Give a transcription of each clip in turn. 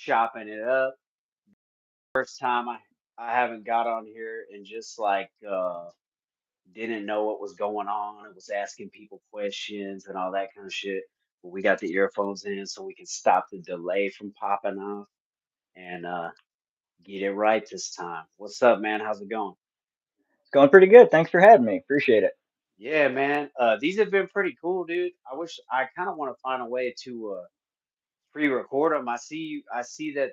chopping it up. First time I haven't got on here and just like didn't know what was going on. It was asking people questions and all that kind of shit. But we got the earphones in so we can stop the delay from popping off and get it right this time. What's up, man? How's it going? It's going pretty good. Thanks for having me. Appreciate it. Yeah, man. These have been pretty cool, dude. I wish I kind of want to find a way to pre-record them. I see that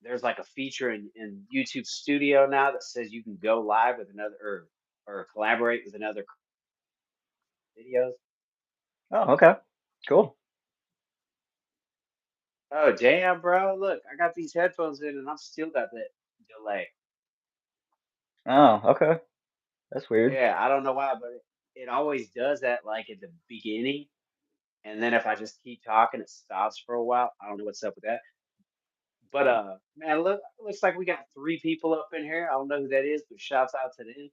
there's like a feature in YouTube Studio now that says you can go live with another or collaborate with another videos. Oh, okay. Cool. Oh damn, bro! Look, I got these headphones in and I'm still got that delay. Oh, okay. That's weird. Yeah, I don't know why, but it always does that like at the beginning, and then if I just keep talking, it stops for a while. I don't know what's up with that. But man, looks like we got three people up in here. I don't know who that is, but shouts out to them.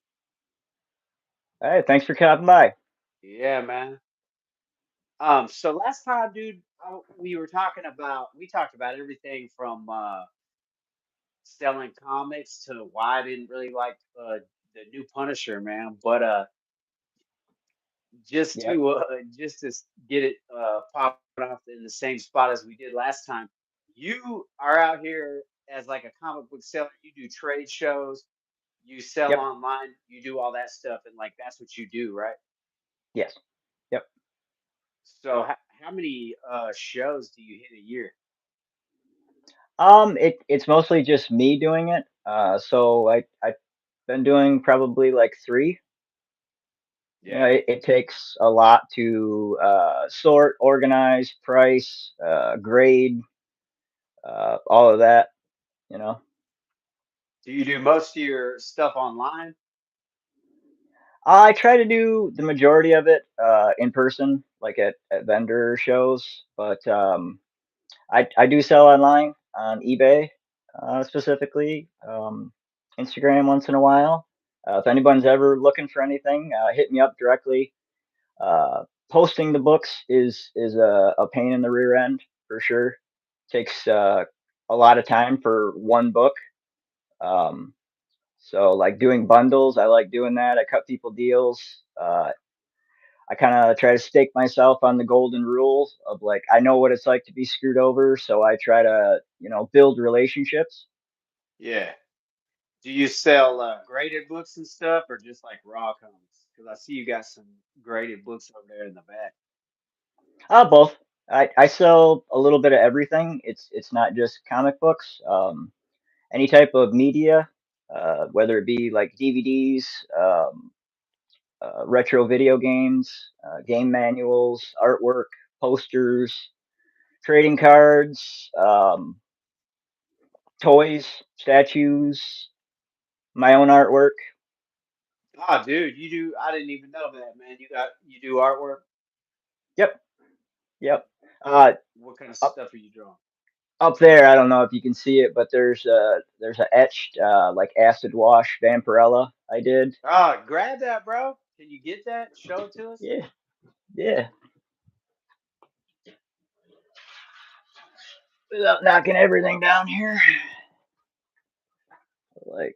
Hey, thanks for coming by. Yeah, man. So last time, dude, we talked about everything from selling comics to why I didn't really like the new Punisher, man. But Yep. just to get it popping off in the same spot as we did last time, you are out here as like a comic book seller. You do trade shows, you sell Yep. online, you do all that stuff, and like that's what you do, right? Yes. Yep. So how many shows do you hit a year? It's mostly just me doing it. So I've been doing probably like three. Yeah. It takes a lot to sort, organize, price, grade, all of that. You know. Do you do most of your stuff online? I try to do the majority of it in person, like at vendor shows, but I do sell online on eBay specifically, Instagram once in a while. If anyone's ever looking for anything, hit me up directly. Uh, Posting the books is a pain in the rear end for sure. Takes a lot of time for one book. Um, so like doing bundles, I like doing that. I cut people deals. I kind of try to stake myself on the golden rule of like I know what it's like to be screwed over, so I try to build relationships. Yeah. Do you sell graded books and stuff, or just like raw comics? Because I see you got some graded books over there in the back. Both. I sell a little bit of everything. It's not just comic books. Any type of media, whether it be like DVDs, retro video games, game manuals, artwork, posters, trading cards, toys, statues, my own artwork. Ah, dude, you do. I didn't even know that, man. You do artwork. Yep, yep. Uh, What kind of up stuff are you drawing? up there, I don't know if you can see it, but there's a etched like acid wash vampirella I did. Ah, grab that, bro. Can you get that? Show it to us. Yeah, yeah. Without knocking everything down here, like.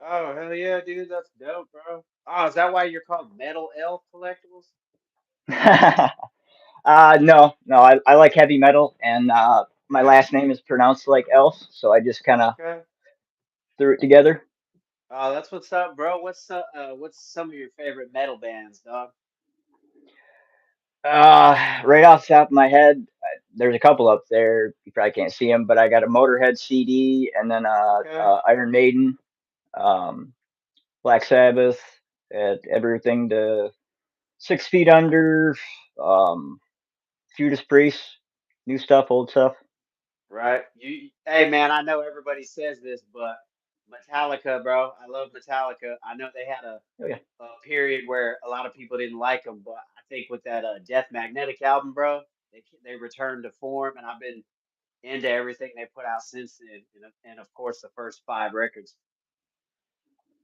Oh, hell yeah, dude. That's dope, bro. Oh, is that why you're called Metal Elf Collectibles? No, no. I like heavy metal, and my last name is pronounced like elf, so I just kind of Okay. threw it together. Oh, that's what's up, bro. What's some of your favorite metal bands, dog? Right off the top of my head, there's a couple up there. You probably can't see them, but I got a Motorhead CD, and then Okay. Iron Maiden, um, Black Sabbath, everything to 6 Feet Under, um, Judas Priest, new stuff, old stuff. Right. Hey man, I know everybody says this, but Metallica, bro. I love Metallica. I know they had Oh yeah, a period where a lot of people didn't like them, but I think with that Death Magnetic album, bro, they returned to form, and I've been into everything they put out since then, and of course the first five records.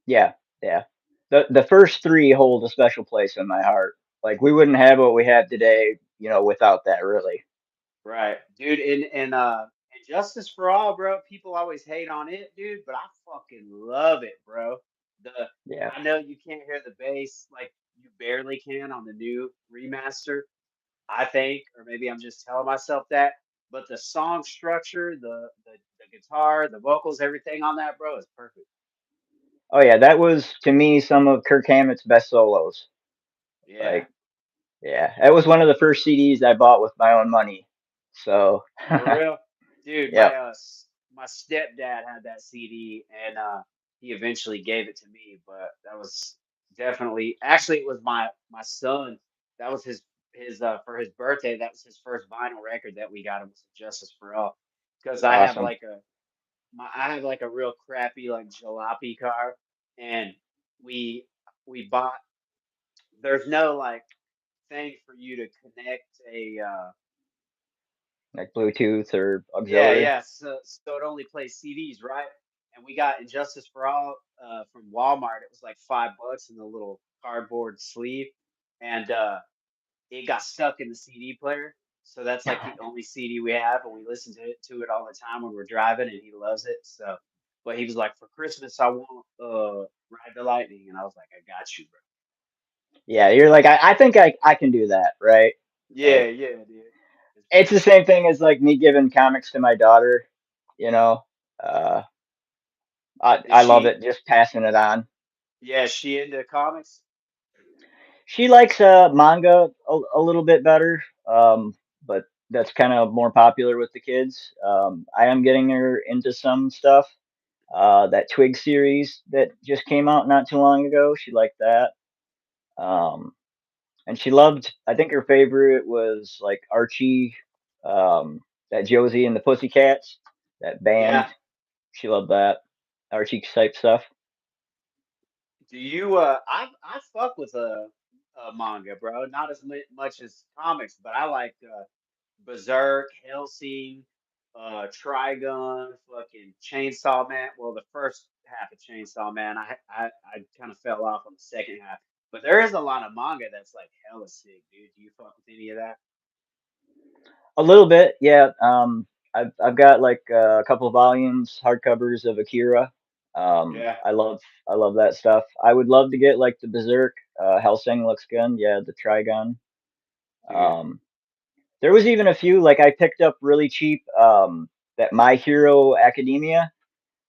yeah, yeah. The first three hold a special place in my heart. Like we wouldn't have what we have today, without that really. Right, dude, and Justice for All, bro. People always hate on it, dude, but I fucking love it, bro. The Yeah. I know you can't hear the bass like you barely can on the new remaster, I think, or maybe I'm just telling myself that. But the song structure, the guitar, the vocals, everything on that, bro, is perfect. Oh yeah, that was to me some of Kirk Hammett's best solos. Yeah. Like, yeah, that was one of the first CDs I bought with my own money. So, For real, dude. yep, My stepdad had that CD, and he eventually gave it to me. But that was definitely actually it was my son. That was his for his birthday. That was his first vinyl record that we got him was Justice for All. Because awesome. I have like a real crappy like jalopy car, and we we bought. There's no like thing for you to connect a Like Bluetooth or yeah, auxiliary. yeah. So it only plays CDs, right? And we got Injustice for All from Walmart. It was like $5 in the little cardboard sleeve, and it got stuck in the CD player. So that's like the only CD we have, and we listen to it all the time when we're driving, and he loves it. So, but he was like, for Christmas, I want Ride the Lightning, and I was like, I got you, bro. Yeah, you're like, I think I can do that, right? Yeah, Like, yeah, dude. It's it's the perfect. same thing as like me giving comics to my daughter. You know, uh, Is I love she? it just passing it on. Yeah, is she into comics? She likes manga a little bit better, but that's kind of more popular with the kids. I am getting her into some stuff. That Twig series that just came out not too long ago, she liked that. Um, and she loved. I think her favorite was like Archie, that Josie and the Pussycats, that band. Yeah. She loved that Archie type stuff. Do you? I fuck with a manga, bro. Not as much as comics, but I like Berserk, Hellsing, Trigun, fucking Chainsaw Man. Well, the first half of Chainsaw Man, I kind of fell off on the second half. But there is a lot of manga that's like hella sick, dude. Do you fuck with any of that? A little bit, yeah. I've got like a couple volumes, hardcovers of Akira. Yeah, I love that stuff. I would love to get like the Berserk. Helsing looks good. Yeah, the Trigon. dude. Um, there was even a few like I picked up really cheap. That My Hero Academia.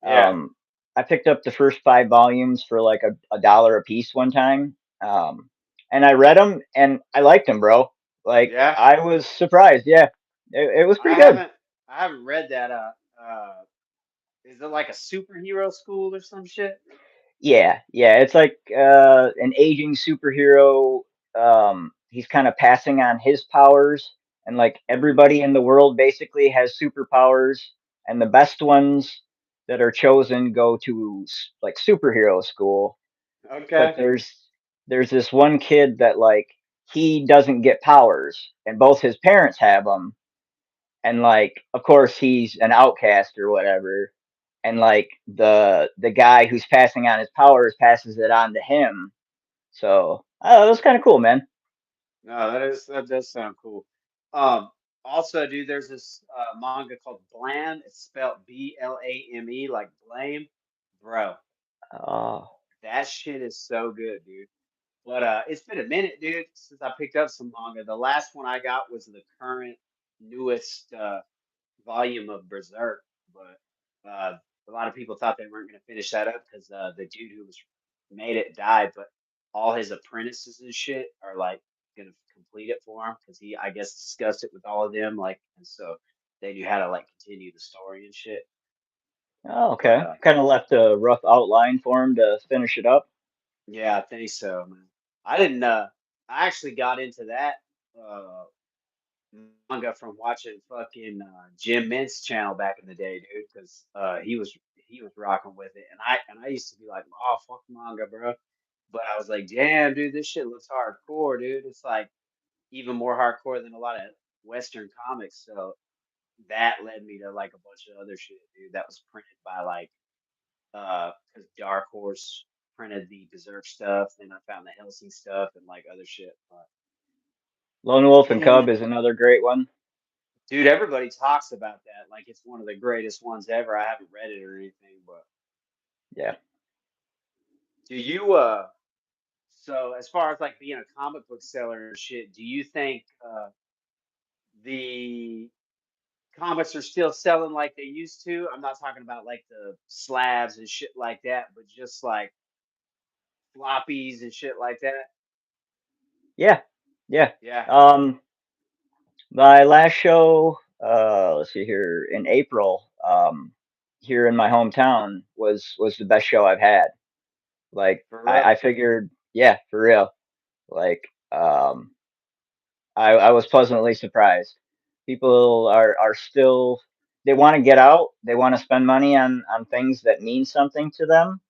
Yeah, Um, I picked up the first 5 volumes for like a dollar a piece one time. Um, and I read them and I liked them, bro. Like yeah. I was surprised. Yeah, it was I pretty good. haven't I haven't read that. Is it like a superhero school or some shit? Yeah, yeah. It's like an aging superhero. He's kind of passing on his powers, and like Hmm. everybody in the world basically has superpowers, and the best ones that are chosen go to like superhero school. But Okay. there's this one kid that like he doesn't get powers, and both his parents have them, and like of course he's an outcast or whatever, and like the guy who's passing on his powers passes it on to him. So that was kind of cool, man. No, that does sound cool. Um, Also, dude, there's this manga called Blam. It's spelled Blame, like blame, bro. Oh, That shit is so good, dude. But it's been a minute, dude, since I picked up some manga. The last one I got was the current newest volume of Berserk, but a lot of people thought they weren't going to finish that up because the dude who was made it died, but all his apprentices and shit are like going to complete it for him because he, I guess, discussed it with all of them, like, and so they knew how to like continue the story and shit. oh, But okay. Kind of left a rough outline for him to finish it up. yeah, I think so, man. I didn't. I actually got into that. Uh, Manga from watching fucking Jim Mint's channel back in the day, dude, because he was rocking with it, and I used to be like, oh fuck manga, bro, but I was like, damn, dude, this shit looks hardcore, dude. It's like even more hardcore than a lot of Western comics. So that led me to like a bunch of other shit, dude, that was printed by like because Dark Horse printed the Berserk stuff, then I found the Helsing stuff and like other shit. But Lone Wolf and yeah, man. Cub is another great one. Dude, everybody talks about that like it's one of the greatest ones ever. I haven't read it or anything, but Yeah. do you so as far as like being a comic book seller and shit, do you think the comics are still selling like they used to? I'm not talking about like the slabs and shit like that, but just like floppies and shit like that. Yeah. Yeah. Yeah, Um, my last show, let's see here, in April, here in my hometown was the best show I've had. Like for I real. figured, yeah, for real. Like I was pleasantly surprised. People are still, they want to get out. They want to spend money on things that mean something to them.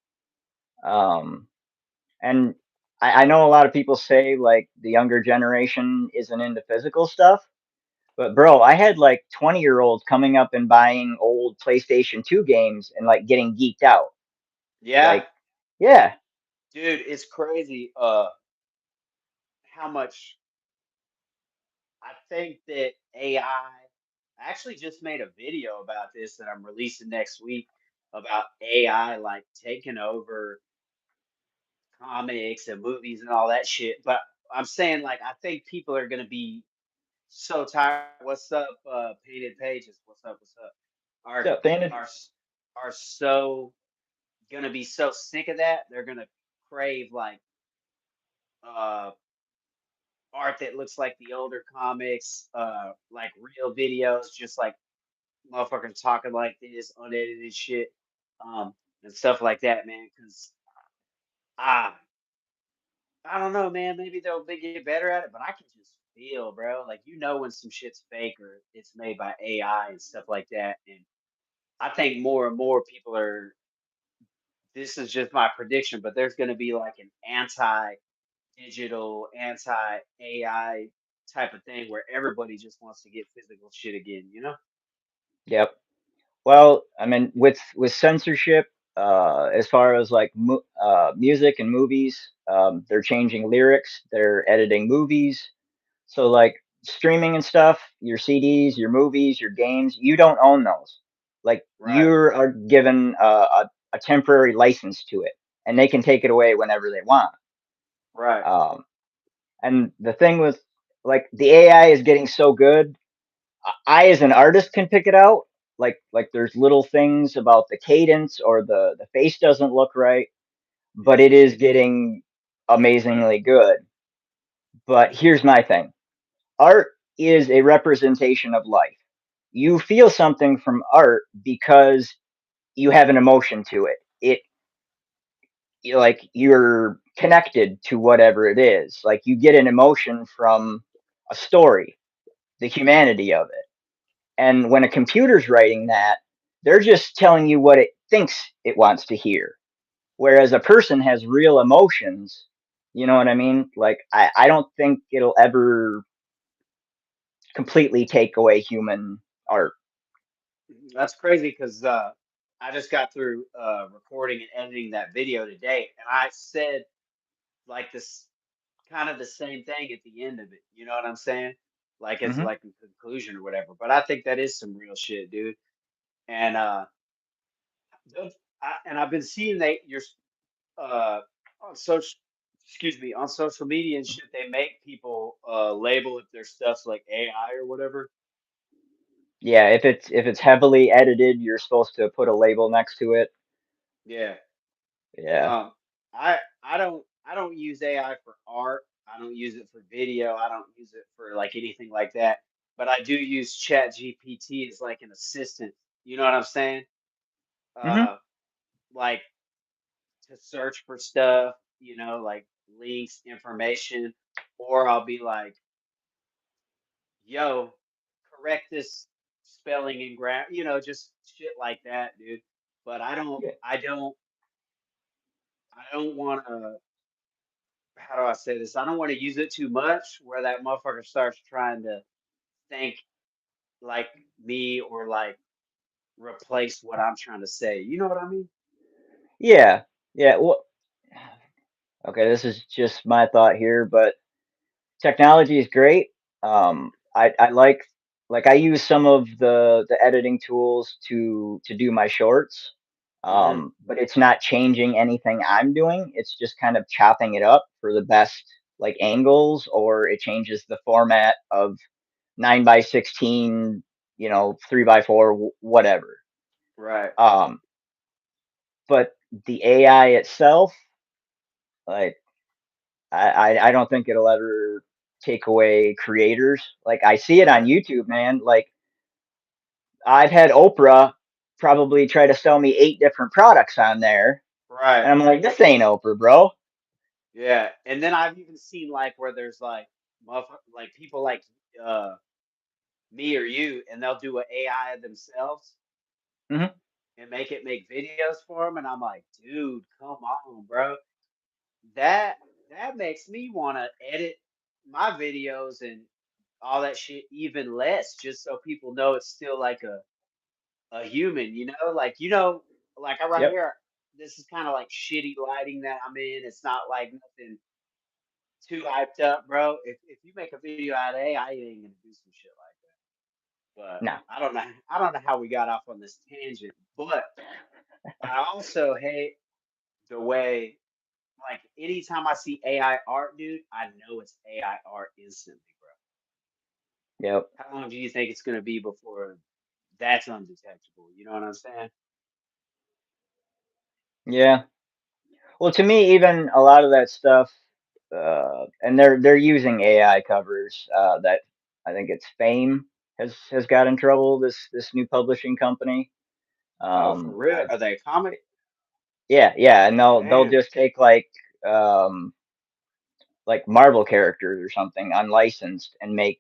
Um, and I know a lot of people say like the younger generation isn't into physical stuff, but bro, I had like 20-year-olds coming up and buying old PlayStation 2 games and like getting geeked out. Yeah, Like, yeah, dude, it's crazy how much I think that I actually just made a video about this that I'm releasing next week about AI like taking over comics and movies and all that shit. But I'm saying like I think people are gonna be so tired. What's up, Painted Pages? What's up? What's up? Are so Bandit, are so gonna be so sick of that they're gonna crave like uh art that looks like the older comics, like real videos, just like motherfuckers talking like this, unedited shit, and stuff like that, man. Because ah, I don't know, man. Maybe they'll get better at it, but I can just feel, bro. Like you know when some shit's fake or it's made by AI and stuff like that. And I think more and more people are. This is just my prediction, but there's going to be like an anti-digital, anti-AI type of thing where everybody just wants to get physical shit again. You know? yep. Well, I mean, with censorship, as far as like music and movies, they're changing lyrics, they're editing movies. So like streaming and stuff, your CDs, your movies, your games, you don't own those. Like you Right. are given a temporary license to it, and they can take it away whenever they want. Right. Um, and the thing with like the AI is getting so good, I as an artist can pick it out. Like there's little things about the cadence or the face doesn't look right, but it is getting amazingly good. But here's my thing. Art is a representation of life. You feel something from art because you have an emotion to it. Like you're connected to whatever it is. Like you get an emotion from a story, the humanity of it. And when a computer's writing that, they're just telling you what it thinks it wants to hear. Whereas a person has real emotions. You know what I mean? Like I don't think it'll ever completely take away human art. That's crazy because I just got through recording and editing that video today, and I said like this kind of the same thing at the end of it. You know what I'm saying? Like as Hmm. like a conclusion or whatever. But I think that is some real shit, dude. And and I've been seeing that uh on social excuse me on social media and shit. They make people label if their stuff's like AI or whatever. Yeah, if it's heavily edited, you're supposed to put a label next to it. Yeah. Yeah. Um, I don't use AI for art. I don't use it for video. I don't use it for like anything like that. But I do use Chat GPT as like an assistant. You know what I'm saying? Hmm. Uh, like to search for stuff. Like links, information, or I'll be like, "Yo, correct this spelling and grammar." Just shit like that, dude. But Yeah. I don't want to. How do I say this? I don't want to use it too much where that motherfucker starts trying to think like me or like replace what I'm trying to say. You know what I mean? Yeah. Yeah. Well, okay, this is just my thought here, but technology is great. I like. like I use some of the editing tools to do my shorts, Hmm. but it's not changing anything I'm doing. It's just kind of chopping it up for the best like angles, or it changes the format of 9 by 16, 3 by 4, whatever. Right. Um, but the AI itself, like I don't think it'll ever take away creators. Like I see it on Right. YouTube, man. Like I've had Oprah probably try to sell me 8 different products on there, Right. and I'm like, this ain't Oprah, bro. Yeah. And then I've even seen like where there's like like people like uh me or you, and they'll do an AI themselves Hmm. and make it make videos for them, and I'm like, dude, come on, bro. That that makes me want to edit my videos and all that shit even less, just so people know it's still like a human, like like I right Yep. here. This is kind of like shitty lighting that I'm in. It's not like nothing too hyped up, bro. If you make a video out of AI, you ain't gonna do some shit like that. But No. I don't know how we got off on this tangent, but I also hate the way, like, anytime I see AI art, dude, I know it's AI art instantly, bro. Yep. How long do you think it's gonna be before that's undetectable? You know what I'm saying? Yeah. Well, to me, even a lot of that stuff, and they're using AI covers. That I think it's Fame has got in trouble. This new publishing company. Oh, for real? I Are they a comedy? Yeah, yeah, and they'll Damn. just take um like Marvel characters or something unlicensed and make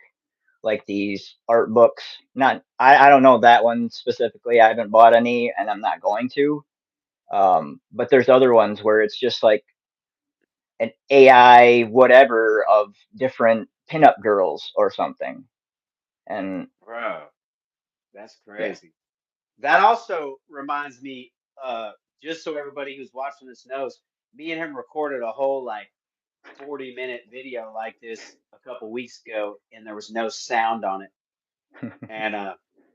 like these art books. Not I don't know that one specifically. I haven't bought any and I'm not going to. But there's other ones where it's just like an AI whatever of different pinup girls or something. And Bro, that's yeah. crazy. That also reminds me, just so everybody who's watching this knows, me and him recorded a whole like 40-minute video like this a couple weeks ago, and there was no sound on it. And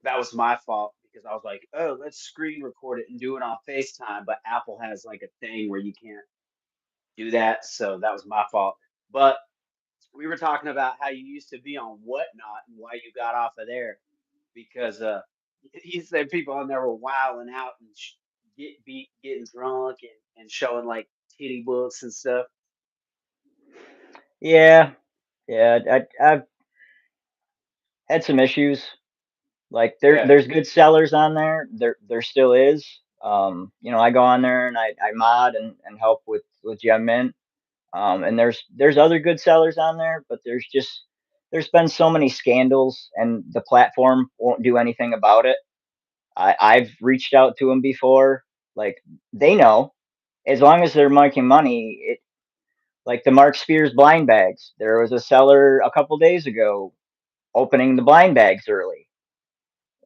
that was my fault because I was like, oh, let's screen record it and do it on FaceTime. But Apple has like a thing where you can't do that. So that was my fault. But we were talking about how you used to be on Whatnot and why you got off of there because you said people on there were wilding out and getting drunk and showing like titty books and stuff. Yeah. Yeah, I've had some issues. Like Yeah. there's good sellers on there. There still is. I go on there and I mod and help with gem mint. And there's other good sellers on there, but there's been so many scandals and the platform won't do anything about it. I've reached out to them before. Like they know as long as they're making money. Like the Mark Spears blind bags. There was a seller a couple days ago opening the blind bags early.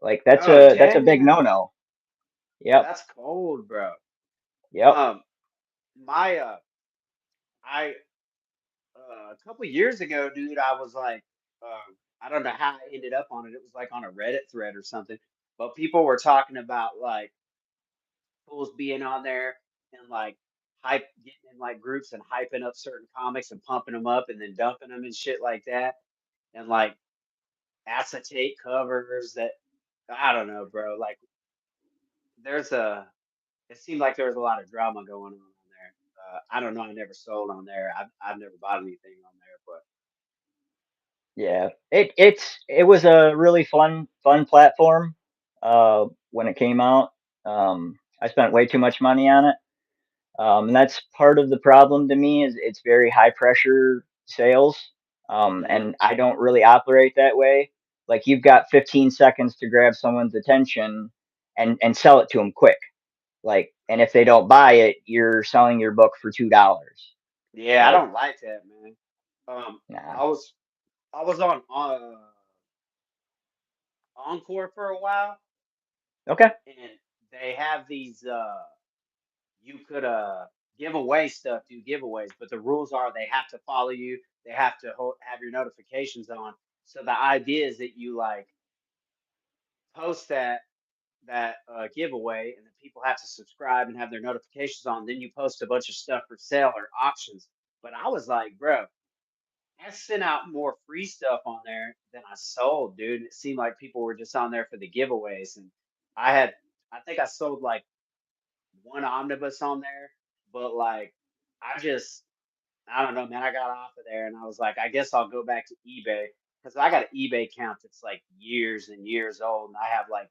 Like Oh that's a big damn, no no. Yep. that's cold, bro. Yep. Um, my I a couple years ago, dude, I was like, I don't know how I ended up on it. It was like on a Reddit thread or something, but people were talking about like fools being on there and like getting in like groups and hyping up certain comics and pumping them up and then dumping them and shit like that, and like acetate covers that I don't know, bro. Like there's a it seemed like there was a lot of drama going on there. I don't know. I never sold on there. I've never bought anything on there, but Yeah. It was a really fun platform when it came out. I spent way too much money on it. And that's part of the problem to me is it's very high pressure sales. hmm And I don't really operate that way. Like you've got 15 seconds to grab someone's attention and sell it to them quick. Like, and if they don't buy it, you're selling your book for $2. yeah, I Like, don't like that, man. Um, nah. I was I was on Encore for a while, Okay. and they have these you could give away stuff, do giveaways, but the rules are they have to follow you, they have to have your notifications on. So the idea is that you like post that giveaway, and then people have to subscribe and have their notifications on. Then you post a bunch of stuff for sale or auctions. But I was like, bro, I sent out more free stuff on there than I sold, dude. It seemed like people were just on there for the giveaways, and I had, I think I sold like one omnibus on there, but like, I just, I don't know, man. I got off of there, and I was like, I guess I'll go back to eBay because I got an eBay account that's like years and years old, and I have like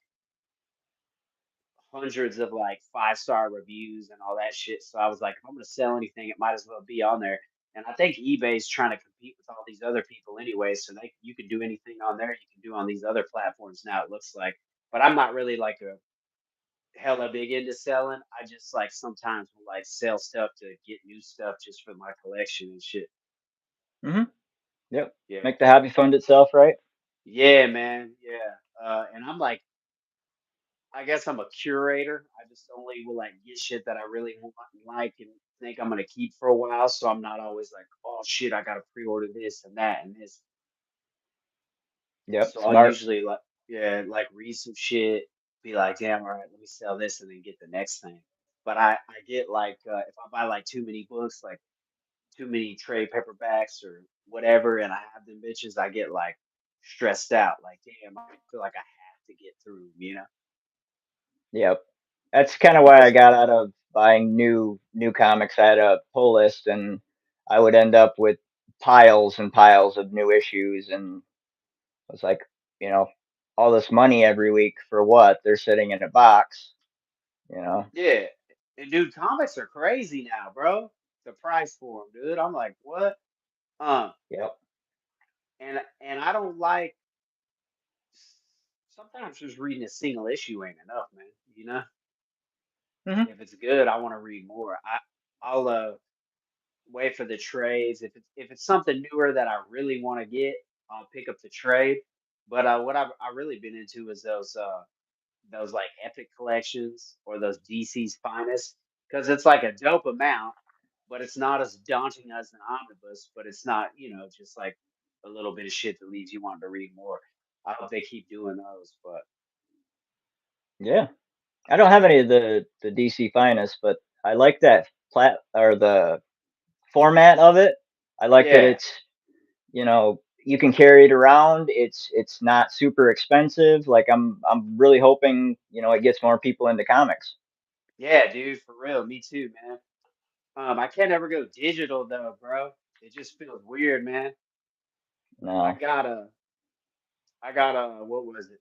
hundreds of like 5-star reviews and all that shit. So I was like, if I'm gonna sell anything, it might as well be on there. And I think eBay's trying to compete with all these other people anyway, so they you can do anything on there you can do on these other platforms now. It looks like, but I'm not really like a hella big into selling. I just like sometimes will like sell stuff to get new stuff just for my collection and shit. Hmm. Yep. Yeah, Make the hobby fund itself, right? yeah, man, yeah. And I'm like I guess I'm a curator. I just only will like get shit that I really want and like and think I'm gonna keep for a while. So I'm not always like, oh shit, I gotta pre-order this and that and this. Yep. So I'll Smart. usually like yeah, like read some shit, be like, damn, all right, let me sell this and then get the next thing. But I get like if I buy like too many books, like too many trade paperbacks or whatever, and I have them bitches, I get like stressed out. Like, damn, I feel like I have to get through 'em, you know? Yep. That's kind of why I Because got out of buying new comics. I had a pull list, and I would end up with piles and piles of new issues, and I was like, you know, all this money every week for what? They're sitting in a box, you know. yeah. And dude, comics are crazy now, bro. The price for them, dude. I'm like, what? Um, Yep. and I don't like sometimes just reading a single issue ain't enough, man. You know? Hmm. If it's good, I want to read more. I'll wait for the trades. If it's something newer that I really want to get, I'll pick up the trade. But what I really been into is those like epic collections or those DC's finest because it's like a dope amount, but it's not as daunting as an omnibus. But it's not, just like a little bit of shit that leaves you wanting to read more. I hope they keep doing those, but Yeah. I don't have any of the DC finest, but I like that plat or the format of it. I like that yeah, it's, you can carry it around. It's not super expensive. Like I'm really hoping, it gets more people into comics. yeah, dude, for real, me too, man. I can't ever go digital though, bro. It just feels weird, man. I No. got a, I got a, what was it?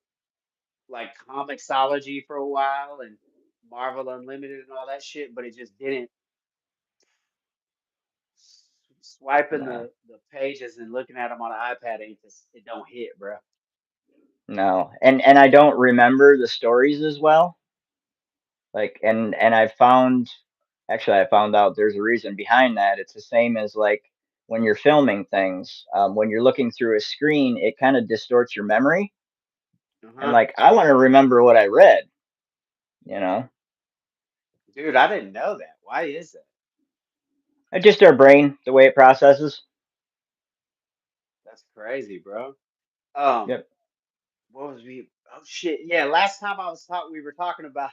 Like Comixology for a while and Marvel Unlimited and all that shit, but it just didn't swiping No. the pages and looking at them on an iPad ain't this it don't hit, bro. No. And I don't remember the stories as well. Like and I found out there's a reason behind that. It's the same as like when you're filming things. When you're looking through a screen, it kind of distorts your memory. And Uh-huh. like I want to remember what I read, you know. Dude, I didn't know that. Why is that? Just our brain, the way it processes. That's crazy, bro. Um, Yep. what was we oh shit. Yeah, last time I was talking we were talking about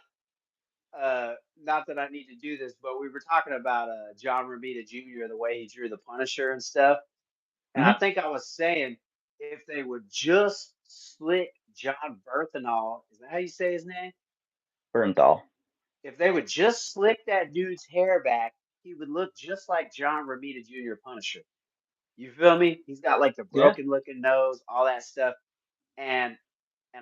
not that I need to do this, but we were talking about John Romita Jr., the way he drew the Punisher and stuff. And I Hmm. think I was saying if they would just slick John Berthenol, is that how you say his name? Bernthal. If they would just slick that dude's hair back, he would look just like John Romita Jr. Punisher. You feel me? He's got like the Yeah. broken looking nose, all that stuff. And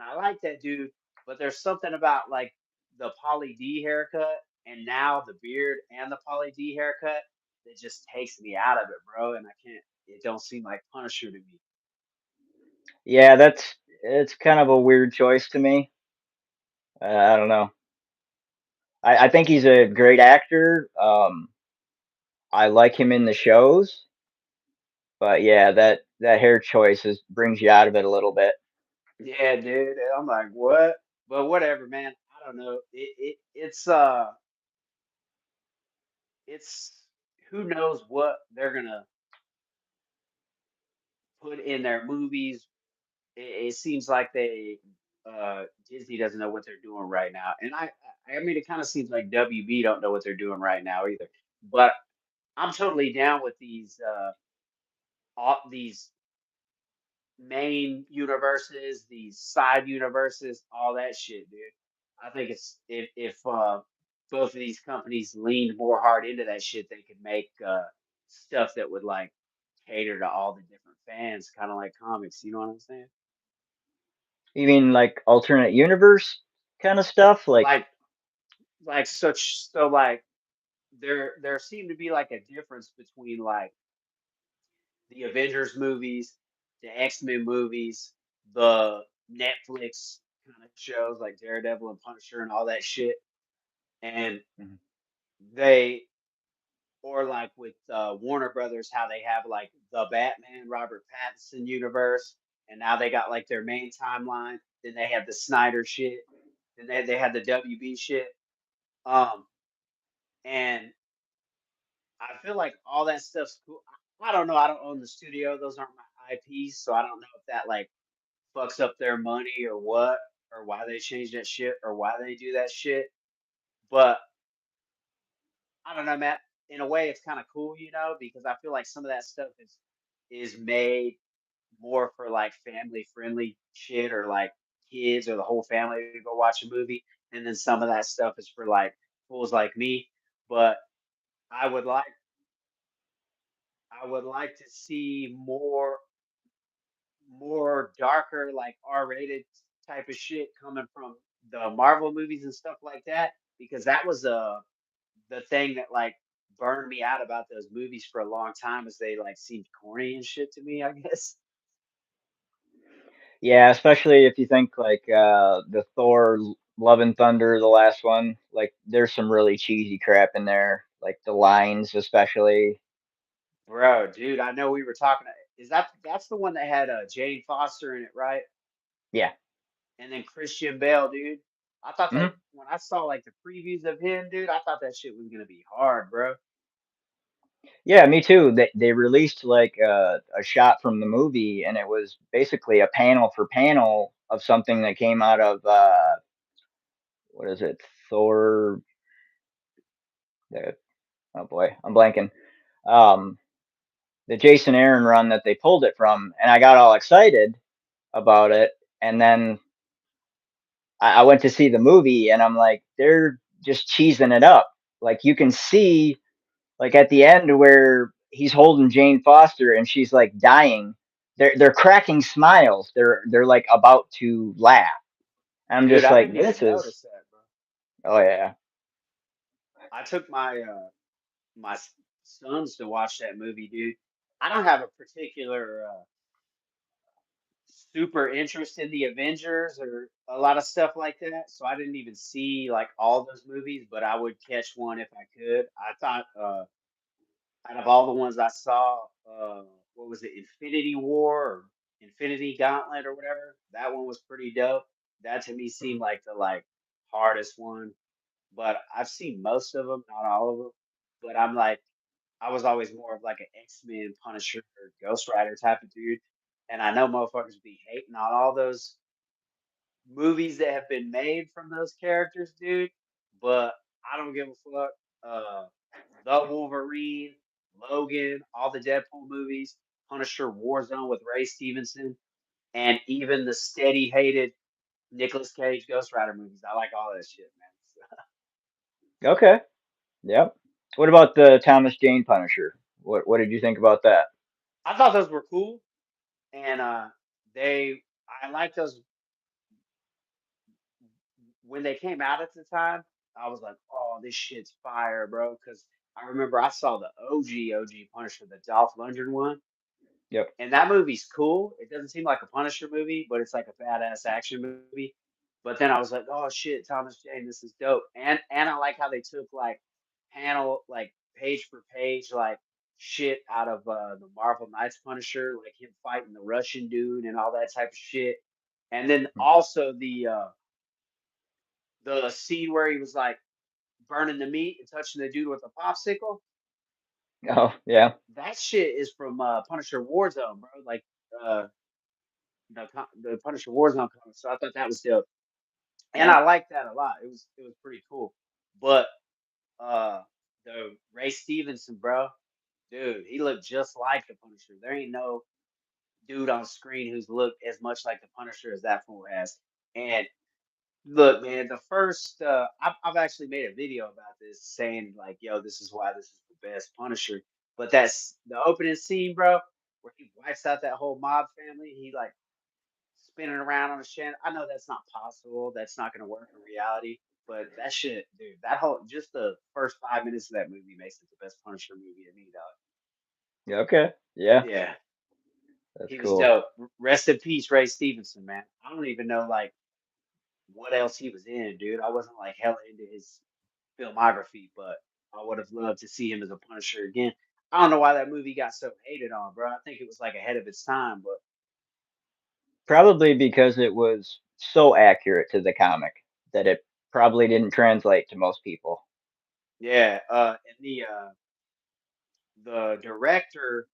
I like that dude, but there's something about like the Polly D haircut and now the beard and the Polly D haircut that just takes me out of it, bro. And I can't. It don't seem like Punisher to me. Yeah, it's kind of a weird choice to me. I don't know. I think he's a great actor. I like him in the shows, but yeah, that hair choice brings you out of it a little bit. Yeah, dude. And I'm like, what? But whatever, man. I don't know. It's who knows what they're gonna put in their movies. It seems like they Disney doesn't know what they're doing right now, and I mean, it kind of seems like WB don't know what they're doing right now either. But I'm totally down with these main universes, these side universes, all that shit, dude. I think it's if both of these companies leaned more hard into that shit, they could make stuff that would like cater to all the different fans, kind of like comics. You know what I'm saying? You mean like alternate universe kind of stuff? Like, Like like there seemed to be like a difference between like the Avengers movies, the X-Men movies, the Netflix kind of shows like Daredevil and Punisher and all that shit. And mhm. they, or like with Warner Brothers, how they have like the Batman Robert Pattinson universe, and now they got like their main timeline. Then they have the Snyder shit. Then they had the WB shit. Um, and I feel like all that stuff's cool. I don't know. I don't own the studio. Those aren't my IPs, so I don't know if that like fucks up their money or what, or why they change that shit, or why they do that shit. But I don't know, Matt. In a way, it's kind of cool, because I feel like some of that stuff is made more for like family friendly shit, or like kids or the whole family to go watch a movie, and then some of that stuff is for like fools like me. But I would like I would like to see more darker, like R-rated type of shit coming from the Marvel movies and stuff like that, because that was the thing that like burned me out about those movies for a long time, is they like seemed corny and shit to me, I guess. Yeah, especially if you think like the Thor Love and Thunder, the last one, like there's some really cheesy crap in there, like the lines especially. Bro, dude, I know we were talking. Is that's the one that had Jane Foster in it, right? Yeah. And then Christian Bale, dude. I thought that hmm when I saw like the previews of him, dude, I thought that shit was gonna be hard, bro. Yeah, me too. They released like a shot from the movie, and it was basically a panel for panel of something that came out of what is it? Thor. The, oh boy, I'm blanking. Um, the Jason Aaron run that they pulled it from, and I got all excited about it, and then I went to see the movie, and I'm like, they're just cheesing it up. Like you can see, like at the end where he's holding Jane Foster and she's like dying. They're cracking smiles. They're like about to laugh. I'm Dude, just I like, didn't this even is. notice that, bro. Oh yeah. I took my sons to watch that movie, dude. I don't have a particular super interest in the Avengers or a lot of stuff like that, so I didn't even see like all those movies, but I would catch one if I could. I thought out of all the ones I saw, what was it, Infinity War or Infinity Gauntlet or whatever? That one was pretty dope. That to me seemed like the like hardest one, but I've seen most of them, not all of them. But I'm like, I was always more of like an X-Men, Punisher, or Ghost Rider type of dude. And I know motherfuckers be hating on all those movies that have been made from those characters, dude. But I don't give a fuck. The Wolverine, Logan, all the Deadpool movies, Punisher, Warzone with Ray Stevenson, and even the steady hated Nicolas Cage Ghost Rider movies. I like all that shit, man. Okay. Yep. What about the Thomas Jane Punisher? What did you think about that? I thought those were cool, and they I like those when they came out at the time. I was like, oh, this shit's fire, bro. Because I remember I saw the OG Punisher, the Dolph Lundgren one, Yep. and that movie's cool. It doesn't seem like a Punisher movie, but it's like a badass action movie. But then I was like, oh shit, Thomas Jane, this is dope. And I like how they took like panel, like page for page, like shit out of the Marvel Knights Punisher, like him fighting the Russian dude and all that type of shit. And then also the scene where he was like burning the meat and touching the dude with a popsicle. Oh yeah. That shit is from Punisher Warzone, bro. Like uh the Punisher Warzone comic. So I thought that was dope, and Yeah. I liked that a lot. It was pretty cool. But uh, the Ray Stevenson, bro, dude, he looked just like the Punisher. There ain't no dude on screen who's looked as much like the Punisher as that fool has. And look, man, the first I've actually made a video about this, saying like, yo, this is why this is the best Punisher. But that's the opening scene, bro, where he wipes out that whole mob family. He like spinning around on a shed. I know that's not possible. That's not going to work in reality. But that shit, dude, that whole just the first 5 minutes of that movie makes it the best Punisher movie to me, dog. Yeah, okay. Yeah, Yeah, that's he was cool. dope. Rest in peace, Ray Stevenson, man. I don't even know like what else he was in, dude. I wasn't like hella into his filmography, but I would have loved to see him as a Punisher again. I don't know why that movie got so hated on, bro. I think it was like ahead of its time, but Probably because it was so accurate to the comic that it probably didn't translate to most people. yeah. And the director,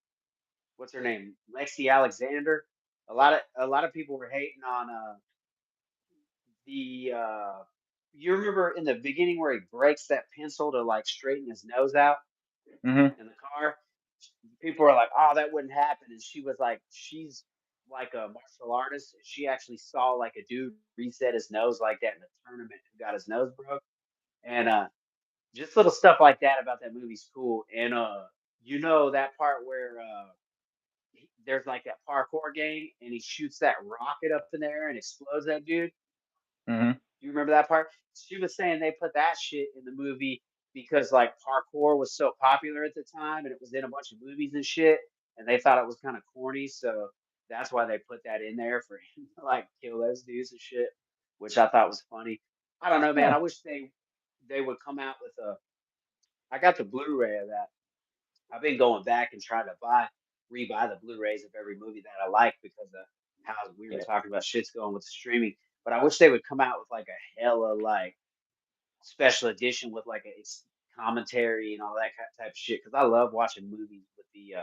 what's her name, Lexi Alexander. A lot of people were hating on the. You remember in the beginning where he breaks that pencil to like straighten his nose out Mhm. in the car? People were like, "Oh, that wouldn't happen," and she was like, "She's like a martial artist. She actually saw like a dude reset his nose like that in the tournament who got his nose broke." And just little stuff like that about that movie's cool. And that part where there's like that parkour gang, and he shoots that rocket up in there and explodes that dude. Mhm. You remember that part? She was saying they put that shit in the movie because like parkour was so popular at the time, and it was in a bunch of movies and shit, and they thought it was kind of corny, so that's why they put that in there for him to like kill those dudes and shit, which I thought was funny. I don't know, man. Huh. I wish they would come out with a. I got the Blu-ray of that. I've been going back and trying to rebuy the Blu-rays of every movie that I like because of how we were Yeah. talking about shit's going with the streaming. But I wish they would come out with like a hella like special edition with like its commentary and all that type of shit. Because I love watching movies with the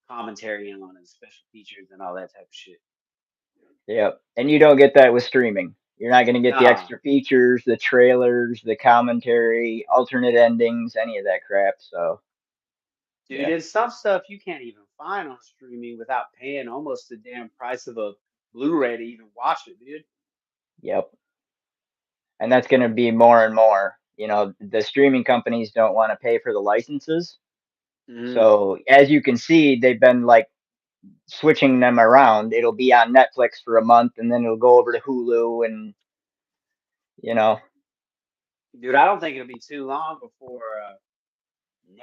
commentary on and special features and all that type of shit. Yep. And you don't get that with streaming. You're not going to get the Nah, extra features, the trailers, the commentary, alternate endings, any of that crap. So, dude, yeah. and some stuff you can't even find on streaming without paying almost the damn price of a Blu-ray to even watch it, dude. Yep. And that's going to be more and more. You know, the streaming companies don't want to pay for the licenses. Hmm. So, as you can see, they've been like switching them around. It'll be on Netflix for a month and then it'll go over to Hulu and, you know, Dude, I don't think it'll be too long before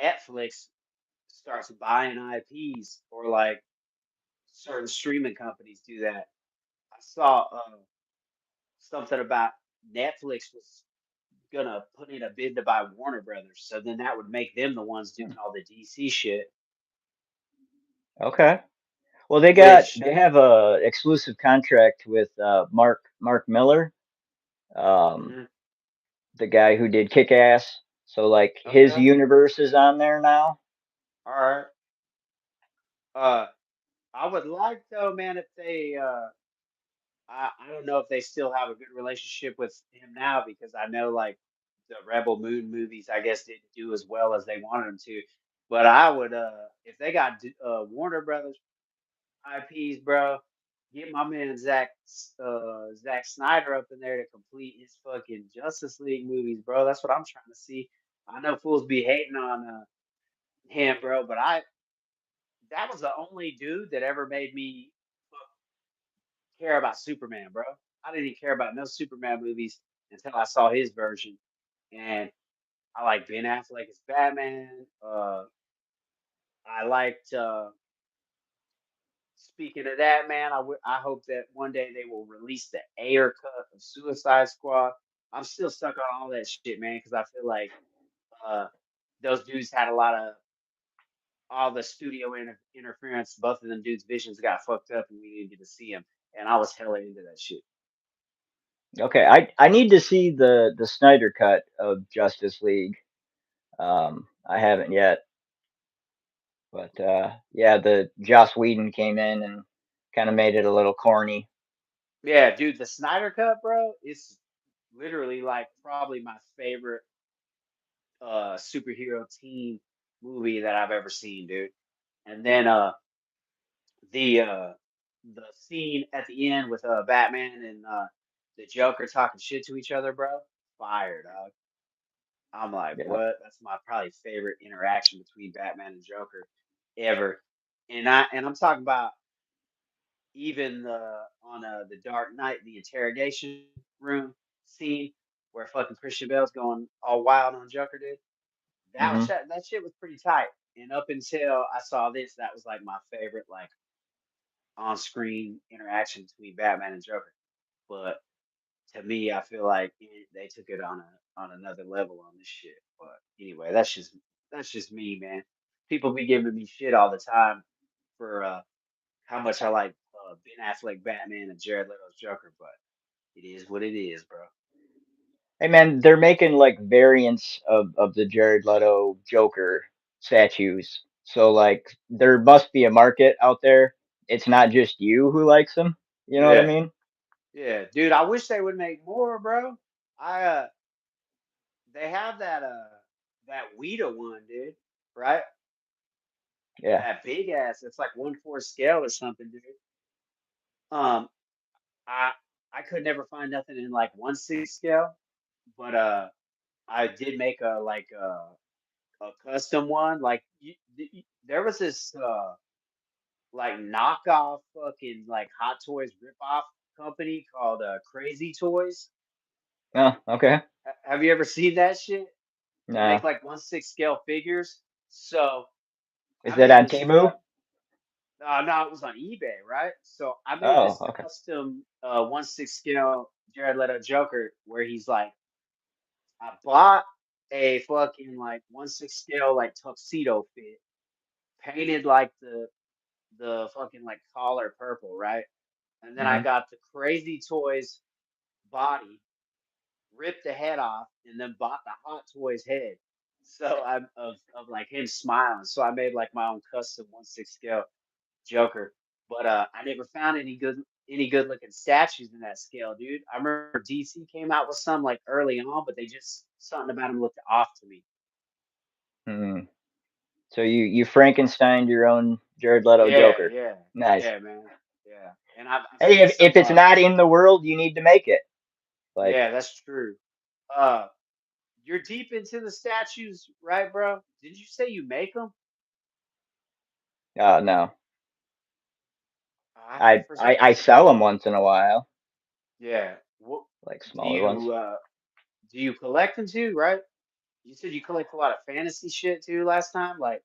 Netflix starts buying IPs, or like certain streaming companies do that. I saw something about Netflix was gonna put in a bid to buy Warner Brothers, so then that would make them the ones doing all the DC shit. okay. Well, Which, they have a exclusive contract with Mark Miller, um, mhm, the guy who did Kick Ass. So like his okay, universe is on there now. all right. Uh, I would like though, man, if they I don't know if they still have a good relationship with him now, because I know like the Rebel Moon movies, I guess, didn't do as well as they wanted them to. But I would, if they got Warner Brothers IPs, bro, get my man Zack Snyder up in there to complete his fucking Justice League movies, bro. That's what I'm trying to see. I know fools be hating on him, bro, but I that was the only dude that ever made me care about Superman, bro. I didn't even care about no Superman movies until I saw his version, and I like Ben Affleck as Batman. I liked. Speaking of that, man, I hope that one day they will release the Ayer cut of Suicide Squad. I'm still stuck on all that shit, man, because I feel like uh, those dudes had a lot of all the studio interference. Both of them dudes' visions got fucked up, and we didn't get to see them. And I was hella into that shit. Okay, I need to see the Snyder cut of Justice League. I haven't yet, but yeah, the Joss Whedon came in and kind of made it a little corny. Yeah, dude, the Snyder Cut, bro, it's literally like probably my favorite superhero team movie that I've ever seen, dude. And then the uh the scene at the end with Batman and the Joker talking shit to each other, bro. Fire, dog. I'm like, Yeah. what? That's my probably favorite interaction between Batman and Joker ever. And I'm talking about even the Dark Knight, the interrogation room scene where fucking Christian Bale's going all wild on Joker, dude. Hmm. That shit was pretty tight. And up until I saw this, that was like my favorite like on-screen interaction between Batman and Joker. But to me, I feel like they took it on another level on this shit. But anyway, that's just me, man. People be giving me shit all the time for how much I like Ben Affleck Batman and Jared Leto's Joker, but it is what it is, bro. Hey man, they're making like variants of the Jared Leto Joker statues. So like there must be a market out there. It's not just you who likes them. You know what I Yeah, mean? yeah, dude. I wish they would make more, bro. I They have that Weta one, dude. Right? Yeah. That big ass. It's like 1/4 scale or something, dude. Um, I I could never find nothing in like 1/6 scale, but I did make a custom one. Like there was this like knockoff fucking like Hot Toys ripoff company called Crazy Toys. Oh, okay. Have you ever seen that shit? They make No. like 1/6 scale figures. So Is I that made on this Temu? no, it was on eBay, right? So I made Oh, this okay. custom 1/6 scale Jared Leto Joker where he's like, I bought a fucking like 1/6 scale like tuxedo fit, painted like the fucking like collar purple, right? And then I Hmm. got the Crazy Toys body, ripped the head off, and then bought the Hot Toys head. So I'm of like him smiling. So I made like my own custom 1/6 scale Joker. But I never found any good looking statues in that scale, dude. I remember DC came out with some like early on, but they just something about them looked off to me. Hmm. So you Frankenstein your own Jared Leto Yeah, Joker. yeah, Nice. yeah, man. Yeah. And I've Hey, seen if some it's not in the world, you need to make it. Like, yeah, that's true. Uh you're deep into the statues, right, bro? Did you say you make them? no. I thought for a second I you said sell them once in a while, yeah. What like do smaller ones. you collect them too, right? You said you collect a lot of fantasy shit too last time, like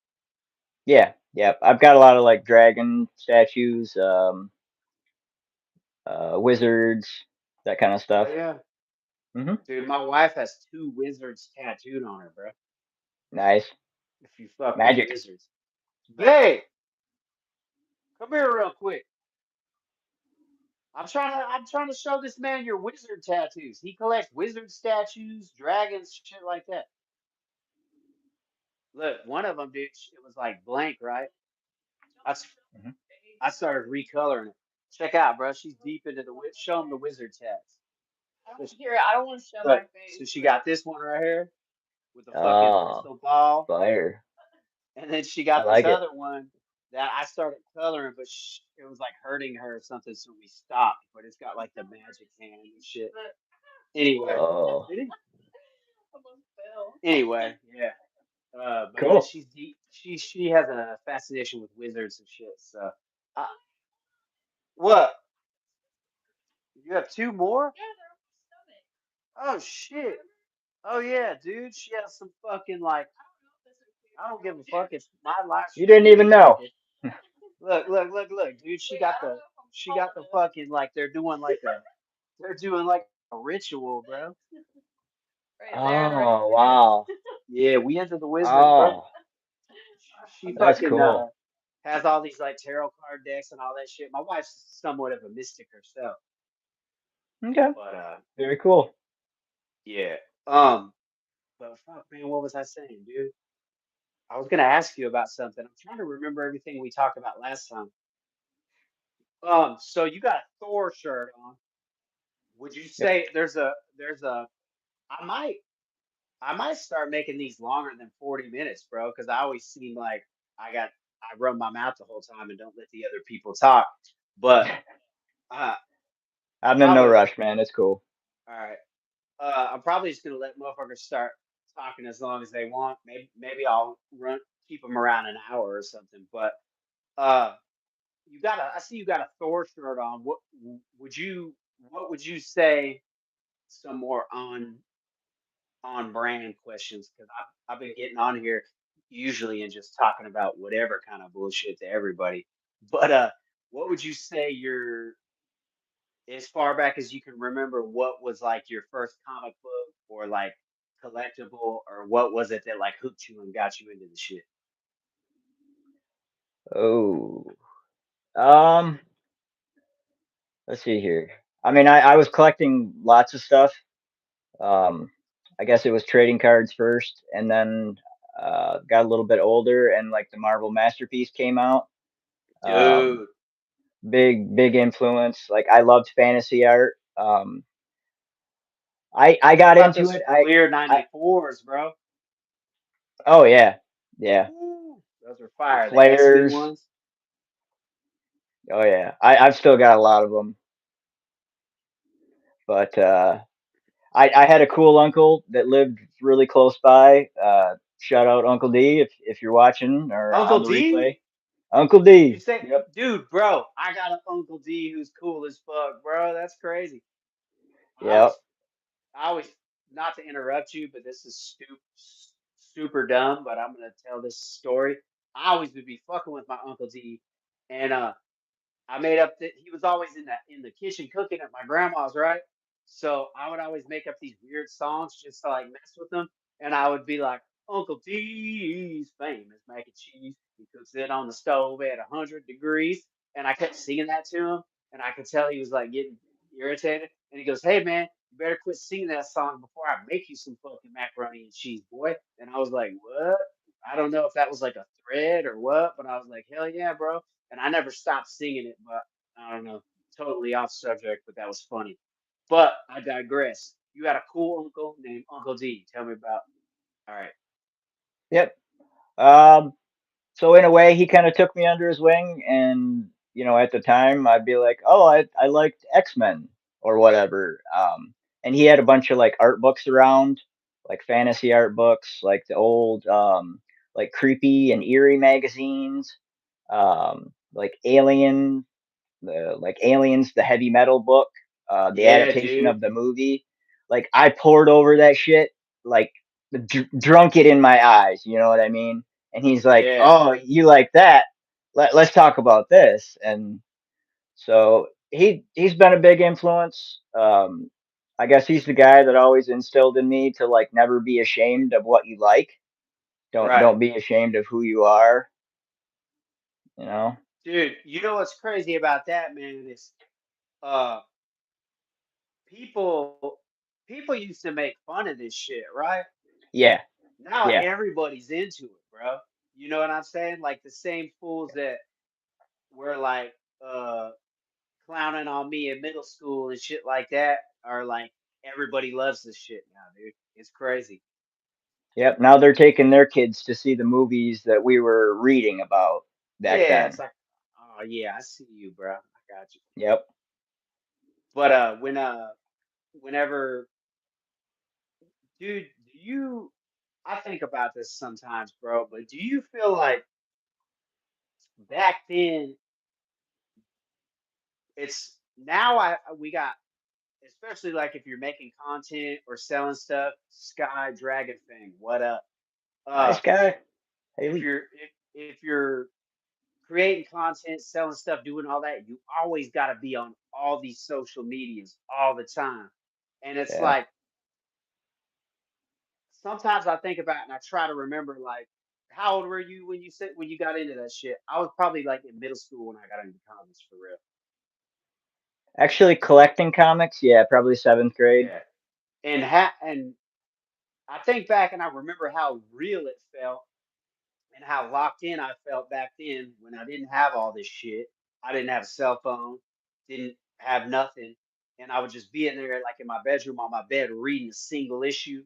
Yeah, yeah. I've got a lot of like dragon statues, wizards, that kind of oh stuff. yeah. Hmm. Dude, my wife has two wizards tattooed on her, bro. Nice. If you fuck with Magic. wizards. Babe, come here real quick. I'm trying to show this man your wizard tattoos. He collects wizard statues, dragons, shit like that. Look, one of them, dude, it was like blank, right? I, s- Hmm. I started recoloring it. Check out, bro. She's deep into show him the wizard tats. Here, I don't want to show look, my face. So she got this one right here with a fucking Oh, crystal ball. fire. And then she I got this like it. other one that I started coloring, but it was like hurting her or something, so we stopped. But it's got like the magic hand and shit. Anyway, Oh, did he? Anyway, yeah. But yeah, cool. she's deep. She has a fascination with wizards and shit. So, uh, what? You have two more? Oh shit! Oh yeah, dude. She has some fucking like. I don't give a fuck. It's my life. You She can didn't do what even the fuck know. it. Look, dude. She got the fucking like they're doing like a ritual, bro. Oh, wow. Yeah, we into the wizards, bro. Oh, She that's fucking cool. has all these like tarot card decks and all that shit. My wife's somewhat of a mystic herself, Okay, but very cool. yeah. But fuck, man, what was I saying, dude? I was gonna ask you about something. I'm trying to remember everything we talked about last time. So you got a Thor shirt on. Would you Yep. say there's a I might I might start making these longer than 40 minutes, bro, because I always seem like I run my mouth the whole time and don't let the other people talk. But uh, I'm in no probably rush, man. It's cool. all right. I'm probably just gonna let motherfuckers start talking as long as they want. Maybe I'll keep them around an hour or something. But uh, I see you got a Thor shirt on. What would you say some more on brand questions? Because I've been getting on here usually and just talking about whatever kind of bullshit to everybody. But what would you say your as far back as you can remember, what was like your first comic book or like collectible, or what was it that like hooked you and got you into the shit? Oh. Um, let's see here. I mean, I was collecting lots of stuff. Um, I guess it was trading cards first, and then got a little bit older, and like the Marvel Masterpiece came out. Um, Dude, big influence. Like I loved fantasy art. I what got about into those it. Fleer I 94s, bro? oh yeah, yeah. Woo, those are The fire. The X-Men flares. ones. Oh yeah. I've still got a lot of them, but I had a cool uncle that lived really close by. Shout out Uncle D if you're watching or on Uncle the D? replay. Uncle You D. say, Yep. dude, bro, I got an Uncle D who's cool as fuck, bro. That's crazy. I Yep. always, I always, not to interrupt you, but this is super dumb. But I'm gonna tell this story. I always would be fucking with my Uncle D, and I made up that he was always in the kitchen cooking at my grandma's, right? So I would always make up these weird songs just to like mess with them, and I would be like, Uncle D's famous mac and cheese. He cooks it on the stove at 100 degrees, and I kept singing that to him, and I could tell he was like getting irritated. And he goes, "Hey man, you better quit singing that song before I make you some fucking macaroni and cheese, boy." And I was like, "What?" I don't know if that was like a thread or what, but I was like, "Hell yeah, bro." And I never stopped singing it, but I don't know, totally off subject, but that was funny. But I digress. You had a cool uncle named Uncle D. Tell me about. All right. Yep. Um, so in a way, he kind of took me under his wing, and at the time, I'd be like, "Oh, I liked X-Men or whatever." And he had a bunch of like art books around, like fantasy art books, like the old like creepy and eerie magazines, like Aliens, the heavy metal book, the Yeah, adaptation dude. of the movie. Like I poured over that shit, like drunk it in my eyes. You know what I mean? And he's like, Yeah. "Oh, you like that? Let's talk about this." And so he's been a big influence. I guess he's the guy that always instilled in me to like never be ashamed of what you like. Right. Don't be ashamed of who you are. You know? Dude, you know what's crazy about that, man, is uh people people used to make fun of this shit, right? Yeah, Now yeah, everybody's into it, bro. You know what I'm saying? Like the same fools that were like clowning on me in middle school and shit like that are like everybody loves this shit now, dude. It's crazy. yep. Now they're taking their kids to see the movies that we were reading about back Yeah, it's then. like, oh yeah, I see you, bro. I got you. Yep. But whenever, dude, do you? I think about this sometimes, bro. But do you feel like back then it's now I we got especially like if you're making content or selling stuff, Sky Dragon Fang, what up? Uh Nice guy. if Haley. you're if you're creating content, selling stuff, doing all that, you always got to be on all these social medias all the time. And it's Yeah. like sometimes I think about it and I try to remember like how old were you when you got into that shit? I was probably like in middle school when I got into comics for real. Actually, collecting comics. Yeah, probably seventh grade. Yeah. And I think back and I remember how real it felt and how locked in I felt back then when I didn't have all this shit. I didn't have a cell phone, didn't have nothing, and I would just be in there like in my bedroom on my bed reading a single issue, Mhm.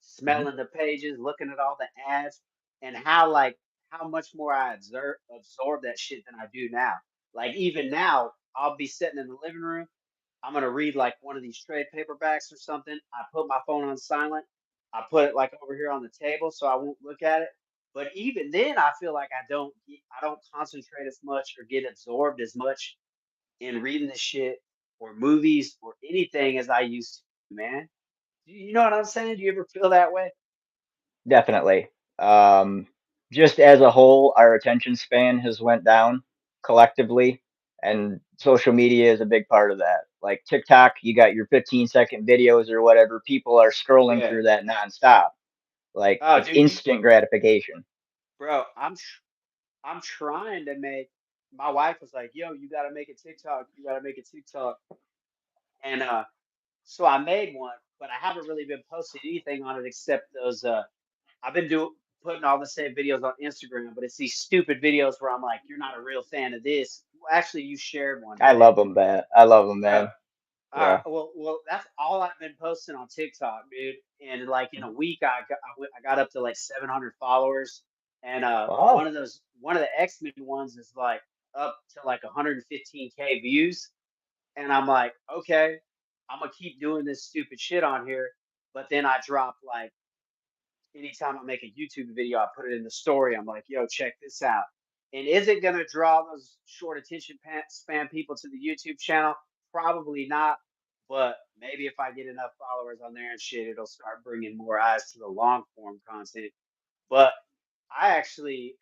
smelling the pages, looking at all the ads, and how like how much more I absorb that shit than I do now. Like even now, I'll be sitting in the living room. I'm gonna read like one of these trade paperbacks or something. I put my phone on silent. I put it like over here on the table so I won't look at it. But even then, I feel like I don't concentrate as much or get absorbed as much in reading the shit or movies or anything as I used to, man. You know what I'm saying? Do you ever feel that way? Definitely. Um, just as a whole, our attention span has went down collectively, and social media is a big part of that. Like TikTok, you got your 15-second videos or whatever. People are scrolling Yeah. through that nonstop. Like Oh, it's dude, instant gratification. bro, I'm trying to make. My wife was like, "Yo, you got to make a TikTok. You got to make a TikTok." And so I made one, but I haven't really been posting anything on it except those. I've been doing putting all the same videos on Instagram, but it's these stupid videos where I'm like, "You're not a real fan of this." Well, actually, you shared one I today. love them, man. I love them, Uh, man. all right, Yeah. well, that's all I've been posting on TikTok, dude. And like in a week, I got up to like 700 followers, and Wow. one of the X Men ones is like up to like 115K views, and I'm like, okay, I'm gonna keep doing this stupid shit on here. But then I drop like anytime I make a YouTube video, I put it in the story. I'm like, yo, check this out. And is it gonna draw those short attention span people to the YouTube channel? Probably not. But maybe if I get enough followers on there and shit, it'll start bringing more eyes to the long form content. But I actually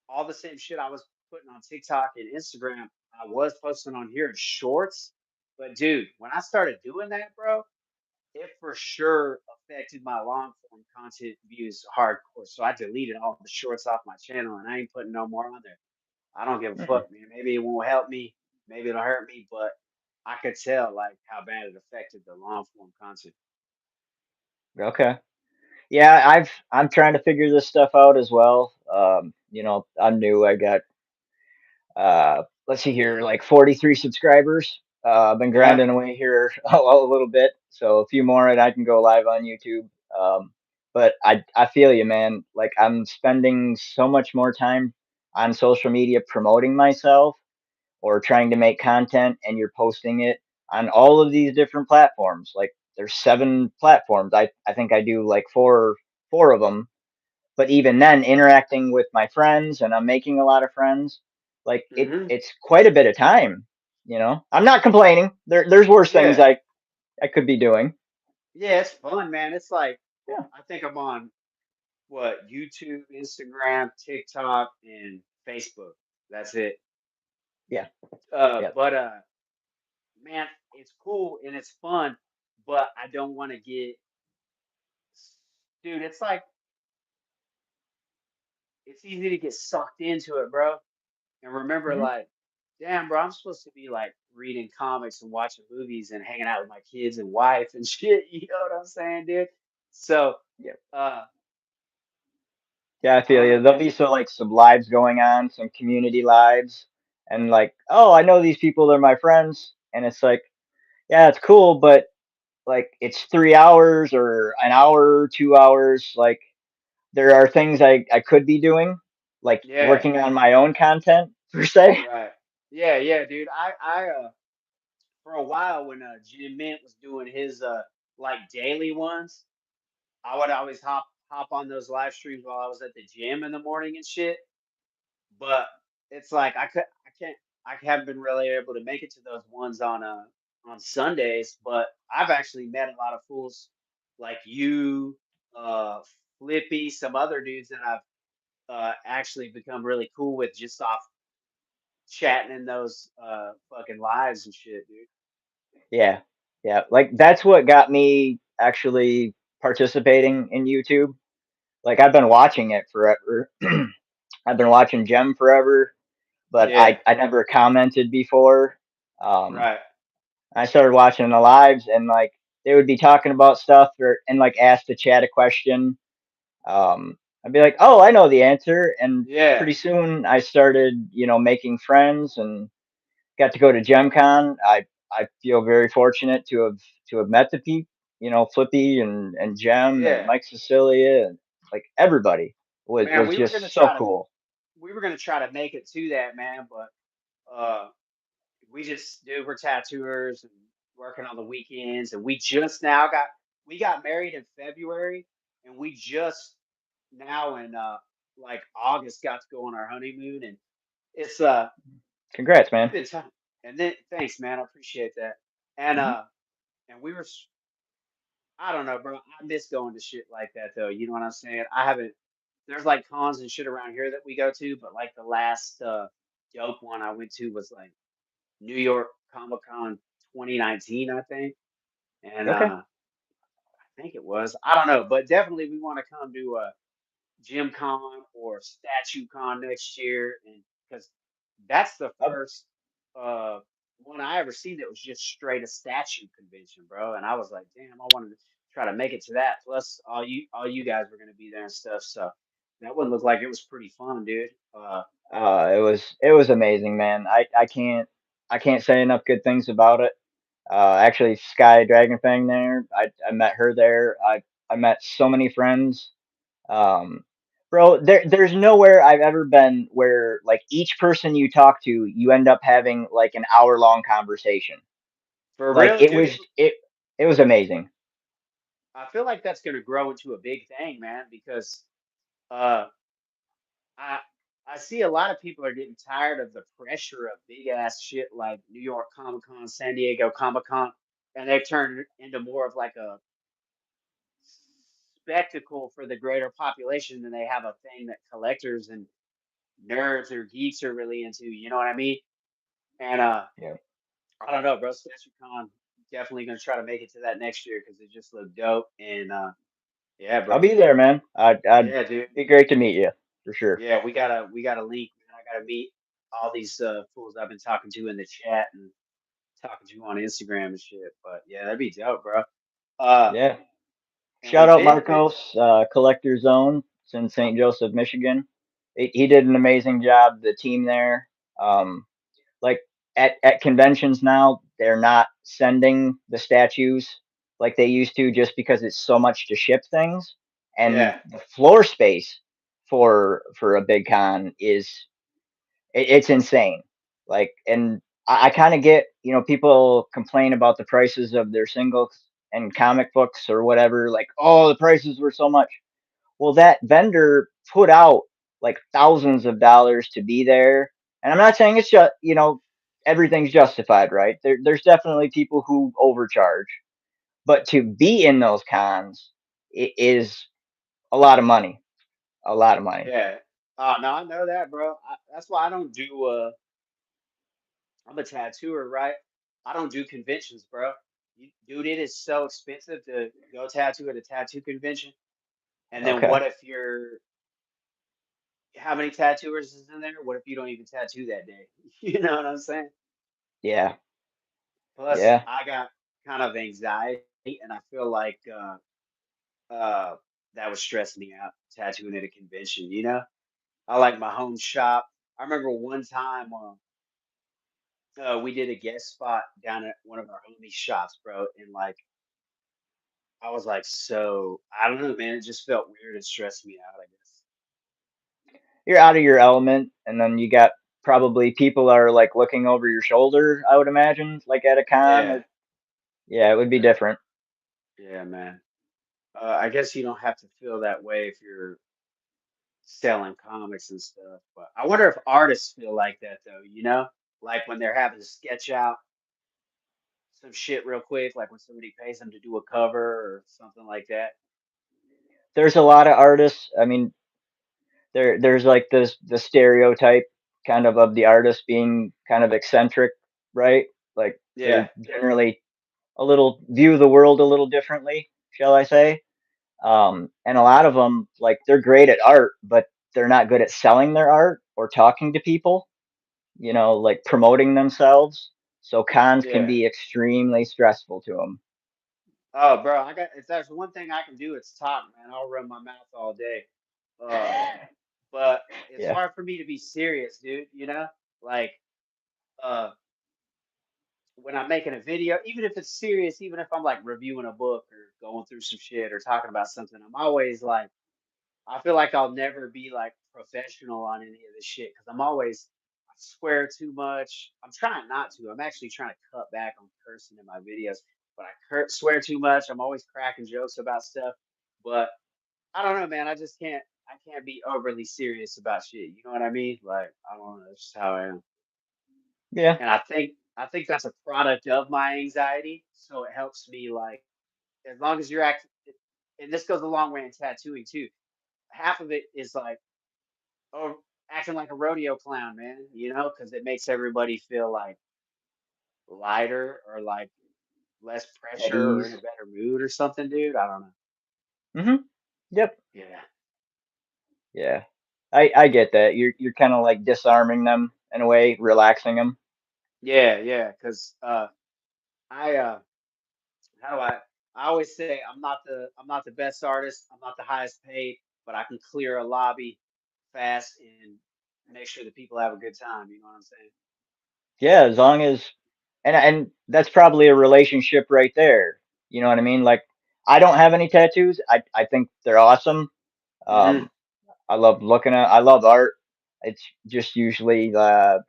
all the same shit I was putting on TikTok and Instagram, I was posting on here in shorts. But dude, when I started doing that, bro, it for sure affected my long form content views hardcore. So I deleted all the shorts off my channel and I ain't putting no more on there. I don't give a Mm, fuck, man. Maybe it won't help me, maybe it'll hurt me, but I could tell like how bad it affected the long form content. okay. Yeah, I'm trying to figure this stuff out as well. I'm new. I got let's see here, like 43 subscribers. I've been Yeah. grinding away here a little bit, so a few more and I can go live on YouTube. But I feel you, man. Like I'm spending so much more time on social media promoting myself or trying to make content, and you're posting it on all of these different platforms. Like there's 7 platforms. I think I do like four of them, but even then interacting with my friends, and I'm making a lot of friends, like Hmm. it's quite a bit of time. I'm not complaining. There's worse things Yeah. I could be doing. Yeah, it's fun, man. It's like Yeah. I think I'm on what YouTube, Instagram, TikTok, and Facebook. That's it. Yeah. Yeah. But man, it's cool and it's fun, but I don't want to get, dude. It's like it's easy to get sucked into it, bro. And remember, Hmm. like, damn, bro, I'm supposed to be like reading comics and watching movies and hanging out with my kids and wife and shit. You know what I'm saying, dude? So, Yeah. uh, Yeah, I I feel don't you. know, There'll man. be like some lives going on, some community lives, and like, oh, I know these people, they're my friends, and it's like, yeah, it's cool, but like it's 3 hours or an hour, 2 hours. Like there are things I could be doing, like Yeah, working on my own content per se. right. Yeah, yeah, dude. For a while when Jim Mint was doing his like daily ones, I would always hop on those live streams while I was at the gym in the morning and shit. But it's like I can't I haven't been really able to make it to those ones on Sundays. But I've actually met a lot of fools like you, uh, Flippy, some other dudes that I've actually become really cool with just off chatting in those fucking lives and shit, dude. Yeah, yeah. Like that's what got me actually participating in YouTube. Like I've been watching it forever. I've been watching Gem forever, but Yeah, I never commented before. Um, right. I started watching the lives, and like they would be talking about stuff, and like ask the chat a question. Um, I'd be like, "Oh, I know the answer," and Yeah, pretty soon I started, making friends and got to go to Gen Con. I feel very fortunate to have met the people, Flippy and Jem and yeah, Mike Cecilia and like everybody was man. was We were just gonna so try to cool. make it to that, man, but we just dude, we're tattooers and working on the weekends, and we got married in February, and we just now in like August got to go on our honeymoon, and it's Congrats, it's man. been time. And then thanks, man, I appreciate that. And Hmm. and we were I don't know, bro. I miss going to shit like that though. You know what I'm saying? I haven't. There's like cons and shit around here that we go to, but like the last dope one I went to was like New York Comic Con 2019, I think, and Okay. I think it was. I don't know, but definitely we want to come to Gym Con or Statue Con next year, and because that's the I'll, first uh one I ever seen that was just straight a statue convention, bro. And I was like, damn, I wanted to try to make it to that. Plus, all you guys were gonna be there and stuff, so that one looked like it was pretty fun, dude. it was amazing, man. I can't say enough good things about it. Actually, Sky Dragon Fang there. I met her there. I met so many friends. Um, bro, there's nowhere I've ever been where like each person you talk to, you end up having like an hour-long conversation. For Like real, it dude. was it was amazing. I feel like that's gonna grow into a big thing, man, because uh I I see a lot of people are getting tired of the pressure of big ass shit like New York Comic Con, San Diego Comic Con, and they've turned it into more of like a spectacle for the greater population than they have a thing that collectors and nerds or geeks are really into. You know what I mean? And Yeah. I don't know, bro. StatueCon definitely gonna try to make it to that next year because it just looked dope. And yeah, I'll bro. be there, man. I'd Yeah, dude. be great to meet you for sure. Yeah, we gotta link, man. I gotta meet all these fools I've been talking to in the chat and talking to on Instagram and shit. But yeah, that'd be dope, bro. Uh, Yeah. and Shout we've out been Marcos, Collector Zone. It's in St. Joseph, Michigan. He did an amazing job. The team there. Um, like at conventions now, they're not sending the statues like they used to just because it's so much to ship things, and yeah, the floor space for a big con is it's insane. Like, and I kind of get, people complain about the prices of their singles and comic books or whatever, like, oh, the prices were so much. Well, that vendor put out like thousands of dollars to be there. And I'm not saying it's just, everything's justified, right? There's definitely people who overcharge, but to be in those cons is a lot of money, a lot of money. yeah. Oh no, I know that, bro. That's why I don't do. I'm a tattooer, right? I don't do conventions, bro. Dude, it is so expensive to go tattoo at a tattoo convention. And then Okay. what if you're how many tattooers is in there? What if you don't even tattoo that day? You know what I'm saying? Yeah. Plus, Yeah. I got kind of anxiety, and I feel like uh, that would stress me out tattooing at a convention. You know, I like my home shop. I remember one time we did a guest spot down at one of our homies' shops, bro, and like I was like, so I don't know, man. It just felt weird and stressed me out. I guess. You're out of your element, and then you got probably people are like looking over your shoulder, I would imagine, like at a con. Yeah, Yeah, it would be different. yeah, man. I guess you don't have to feel that way if you're selling comics and stuff. But I wonder if artists feel like that though, you know? Like when they're having to sketch out some shit real quick, like when somebody pays them to do a cover or something like that. There's a lot of artists. I mean, there's like this the stereotype kind of the artist being kind of eccentric, right? Like Yeah, they're generally a little view the world a little differently, shall I say? And a lot of them, like they're great at art, but they're not good at selling their art or talking to people. Like promoting themselves. So cons can yeah. be extremely stressful to them. Oh, bro, I got if there's one thing I can do, it's talk, man. I'll run my mouth all day. Uh, but it's Yeah. hard for me to be serious, dude. Like uh, when I'm making a video, even if it's serious, even if I'm like reviewing a book or going through some shit or talking about something, I'm always like, I feel like I'll never be like professional on any of this shit because I swear too much. I'm trying not to. I'm actually trying to cut back on cursing in my videos, but swear too much. I'm always cracking jokes about stuff, but I don't know, man. I can't be overly serious about shit. You know what I mean? Like, I don't know. That's just how I am. Yeah. And I think that's a product of my anxiety. So it helps me like as long as you're acting, and this goes a long way in tattooing too. Half of it is like, oh, acting like a rodeo clown, man. Because it makes everybody feel like lighter or like less At pressure or in a ease. better mood or something, dude. I don't know. Mhm. Yep. Yeah, Yeah. I get that. You're kind of like disarming them in a way, relaxing them. yeah. Because I how do I always say I'm not the best artist, I'm not the highest paid, but I can clear a lobby fast and make sure that people have a good time. You know what I'm saying? Yeah, as long as and that's probably a relationship right there. You know what I mean? Like I don't have any tattoos. I think they're awesome. Hmm. Um I love art. It's just usually the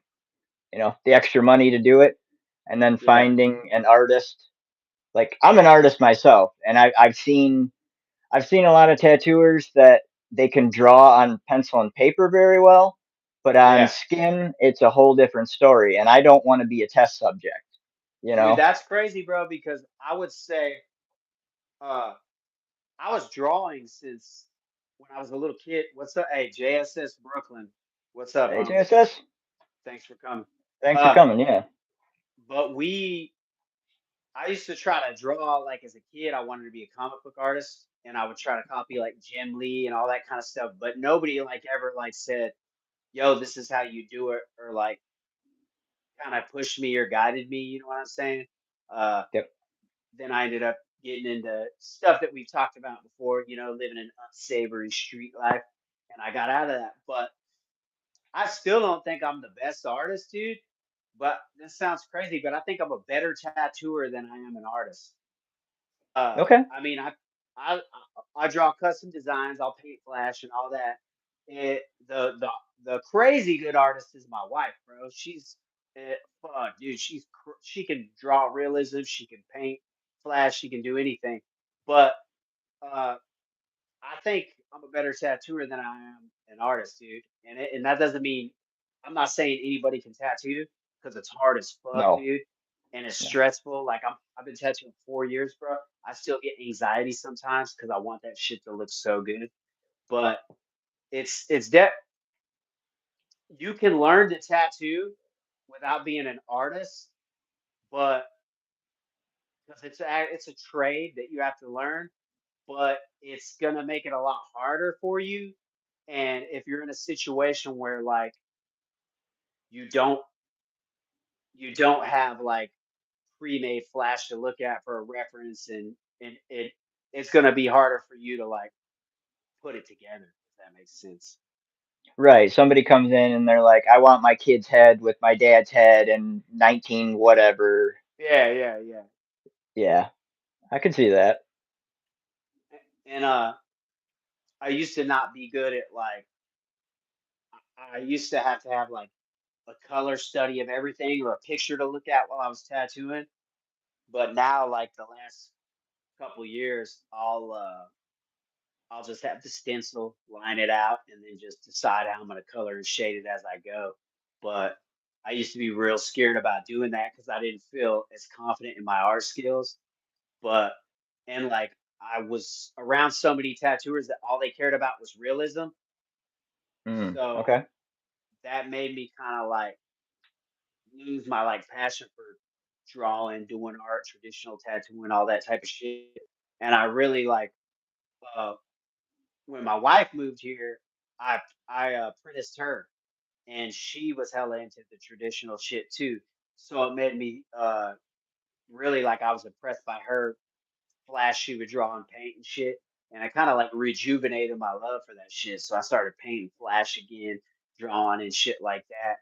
extra money to do it and then Yeah, finding an artist. Like I'm an artist myself and I've seen a lot of tattooers that they can draw on pencil and paper very well, but on yeah, skin, it's a whole different story. And I don't want to be a test subject, you dude, know? that's crazy, bro. Because I would say, uh, I was drawing since when I was a little kid. What's up? Hey, JSS Brooklyn. What's up, Hey, homies? JSS, Thanks for coming. thanks for Uh, coming. Yeah. but I used to try to draw like as a kid. I wanted to be a comic book artist, and I would try to copy like Jim Lee and all that kind of stuff. But nobody like ever like said, "Yo, this is how you do it," or like kind of pushed me or guided me. You know what I'm saying? Uh, Yep. then I ended up getting into stuff that we've talked about before. Living an unsavory street life, and I got out of that. But I still don't think I'm the best artist, dude. But this sounds crazy, but I think I'm a better tattooer than I am an artist. Okay. I mean, I I draw custom designs. I'll paint flash and all that. It the crazy good artist is my wife, bro. Fuck, dude. She can draw realism. She can paint flash. She can do anything. But uh, I think I'm a better tattooer than I am an artist, dude. And that doesn't mean I'm not saying anybody can tattoo because it's hard as fuck, No. dude, and it's No. stressful. Like I've been tattooing 4 years, bro. I still get anxiety sometimes because I want that shit to look so good. But it's that you can learn to tattoo without being an artist, but because it's a trade that you have to learn, but it's gonna make it a lot harder for you. And if you're in a situation where like you don't you don't have like pre-made flash to look at for a reference and it's gonna be harder for you to like put it together, if that makes sense. Right. Somebody comes in and they're like, I want my kid's head with my dad's head and 19 whatever. Yeah. Yeah. I can see that. And I used to not be good at like I used to have like a color study of everything or a picture to look at while I was tattooing. But now like the last couple years I'll just have the stencil, line it out, and then just decide how I'm gonna color and shade it as I go. But I used to be real scared about doing that because I didn't feel as confident in my art skills. But and like I was around so many tattooers that all they cared about was realism. So Okay. that made me kind of like lose my like passion for drawing, doing art, traditional tattooing, all that type of shit. And I really like uh when my wife moved here, I I apprenticed her, and she was hella into the traditional shit too. So it made me really like I was impressed by her flash she would draw and paint and shit. and I kind of like rejuvenated my love for that shit. So I started painting flash again, drawing and shit like that,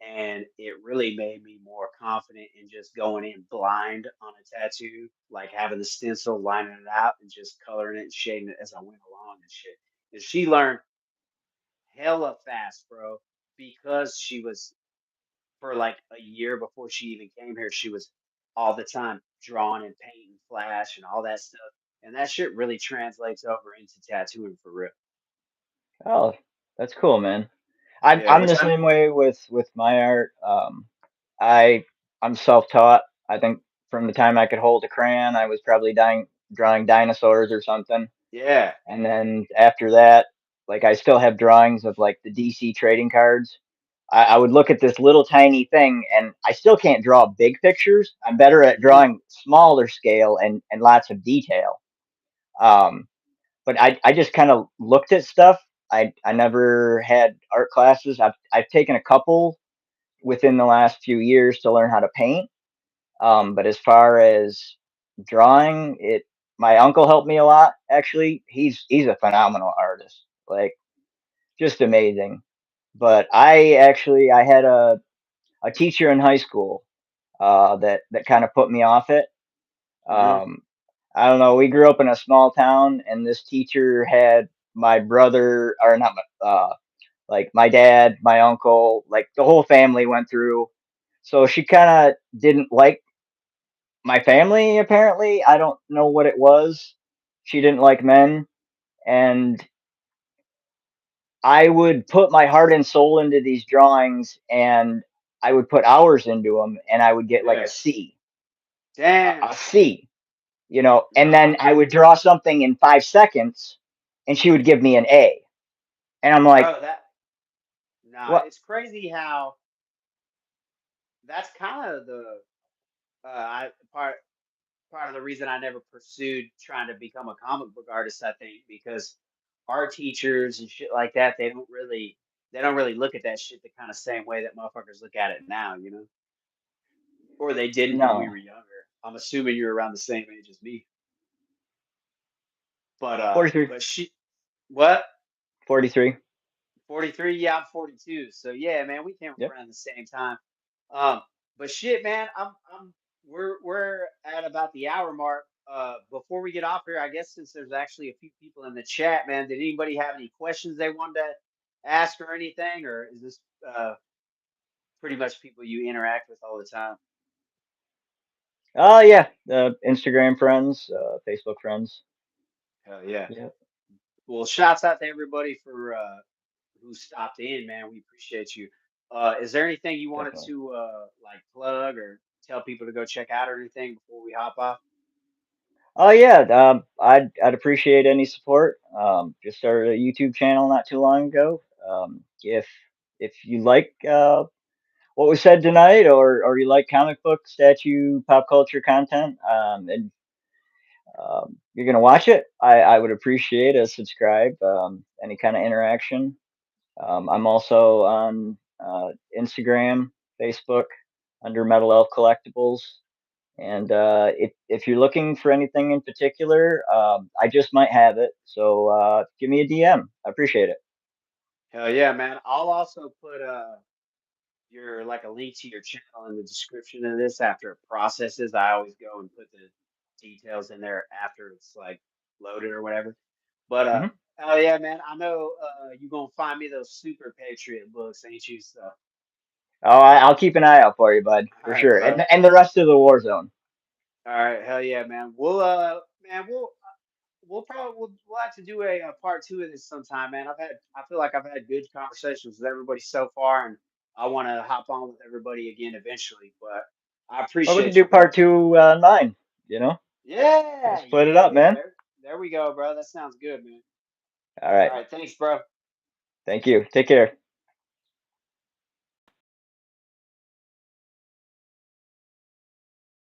and it really made me more confident in just going in blind on a tattoo, like having the stencil, lining it out, and just coloring it and shading it as I went along and shit. And she learned hella fast, bro, because she was for like a year before she even came here. She was all the time drawing and painting flash and all that stuff, and that shit really translates over into tattooing for real. Oh, that's cool, man. I'm Yeah, I'm which the I same way with my art. I I'm self-taught. I think from the time I could hold a crayon, I was probably drawing dinosaurs or something. yeah, And then after that, like I still have drawings of like the DC trading cards. I would look at this little tiny thing, and I still can't draw big pictures. I'm better at hmm, drawing smaller scale and lots of detail. Um, but I just kind of looked at stuff. I never had art classes. I've taken a couple within the last few years to learn how to paint. But as far as drawing, it my uncle helped me a lot. Actually, he's a phenomenal artist, like just amazing. But I had a teacher in high school that kind of put me off it. hmm, Um, I don't know. We grew up in a small town, and this teacher had my brother, or not my, like my dad, my uncle, like the whole family went through. So she kind of didn't like my family, apparently. I don't know what it was. She didn't like men, and I would put my heart and soul into these drawings, and I would put hours into them, and I would get like yeah, A damn, C, and then nah, I would draw something in 5 seconds, and she would give me an A, and I'm like, bro, that nah, what? it's crazy how that's kind of the I part of the reason I never pursued trying to become a comic book artist, I think, because art teachers and shit like that, they don't really look at that shit the kind of same way that motherfuckers look at it now, you know? Or they didn't when we No, were younger. I'm assuming you're around the same age as me. 43, But she what? 43. 43? Yeah, I'm 42. So yeah, man, we came up Yep. around the same time. Um, but shit, man, I'm we're at about the hour mark. Before we get off here, I guess since there's actually a few people in the chat, man, did anybody have any questions they wanted to ask or anything, or is this pretty much people you interact with all the time? Oh yeah, Instagram friends, Facebook friends. Hell yeah. Yeah, Well, shouts out to everybody for who stopped in, man. We appreciate you. Is there anything you wanted definitely. to like plug or tell people to go check out or anything before we hop off? Oh yeah, I'd appreciate any support. Just started a YouTube channel not too long ago. If you like what was said tonight, or you like comic book, statue, pop culture content, and you're gonna watch it, I would appreciate a subscribe. Any kind of interaction. I'm also on Instagram, Facebook under Metal Elf Collectibles. And if you're looking for anything in particular, I just might have it. So give me a DM. I appreciate it. Hell yeah, man. I'll also put your like a link to your channel in the description of this after it processes. I always go and put the details in there after it's like loaded or whatever. But Hmm. hell yeah, man. I know you gonna find me those super patriot books, ain't you? So Oh, I'll keep an eye out for you, bud, all for right, sure. bro. And the rest of the war zone. All right, hell yeah, man. We'll have to do a part two of this sometime, man. I feel like I've had good conversations with everybody so far, and I want to hop on with everybody again eventually. But I Or we could appreciate do you, bro. part two, nine. You know, we'll Yeah, split it yeah, up, yeah. man. There we go, bro. That sounds good, man. All All right. right, thanks, bro. Thank you. Take care.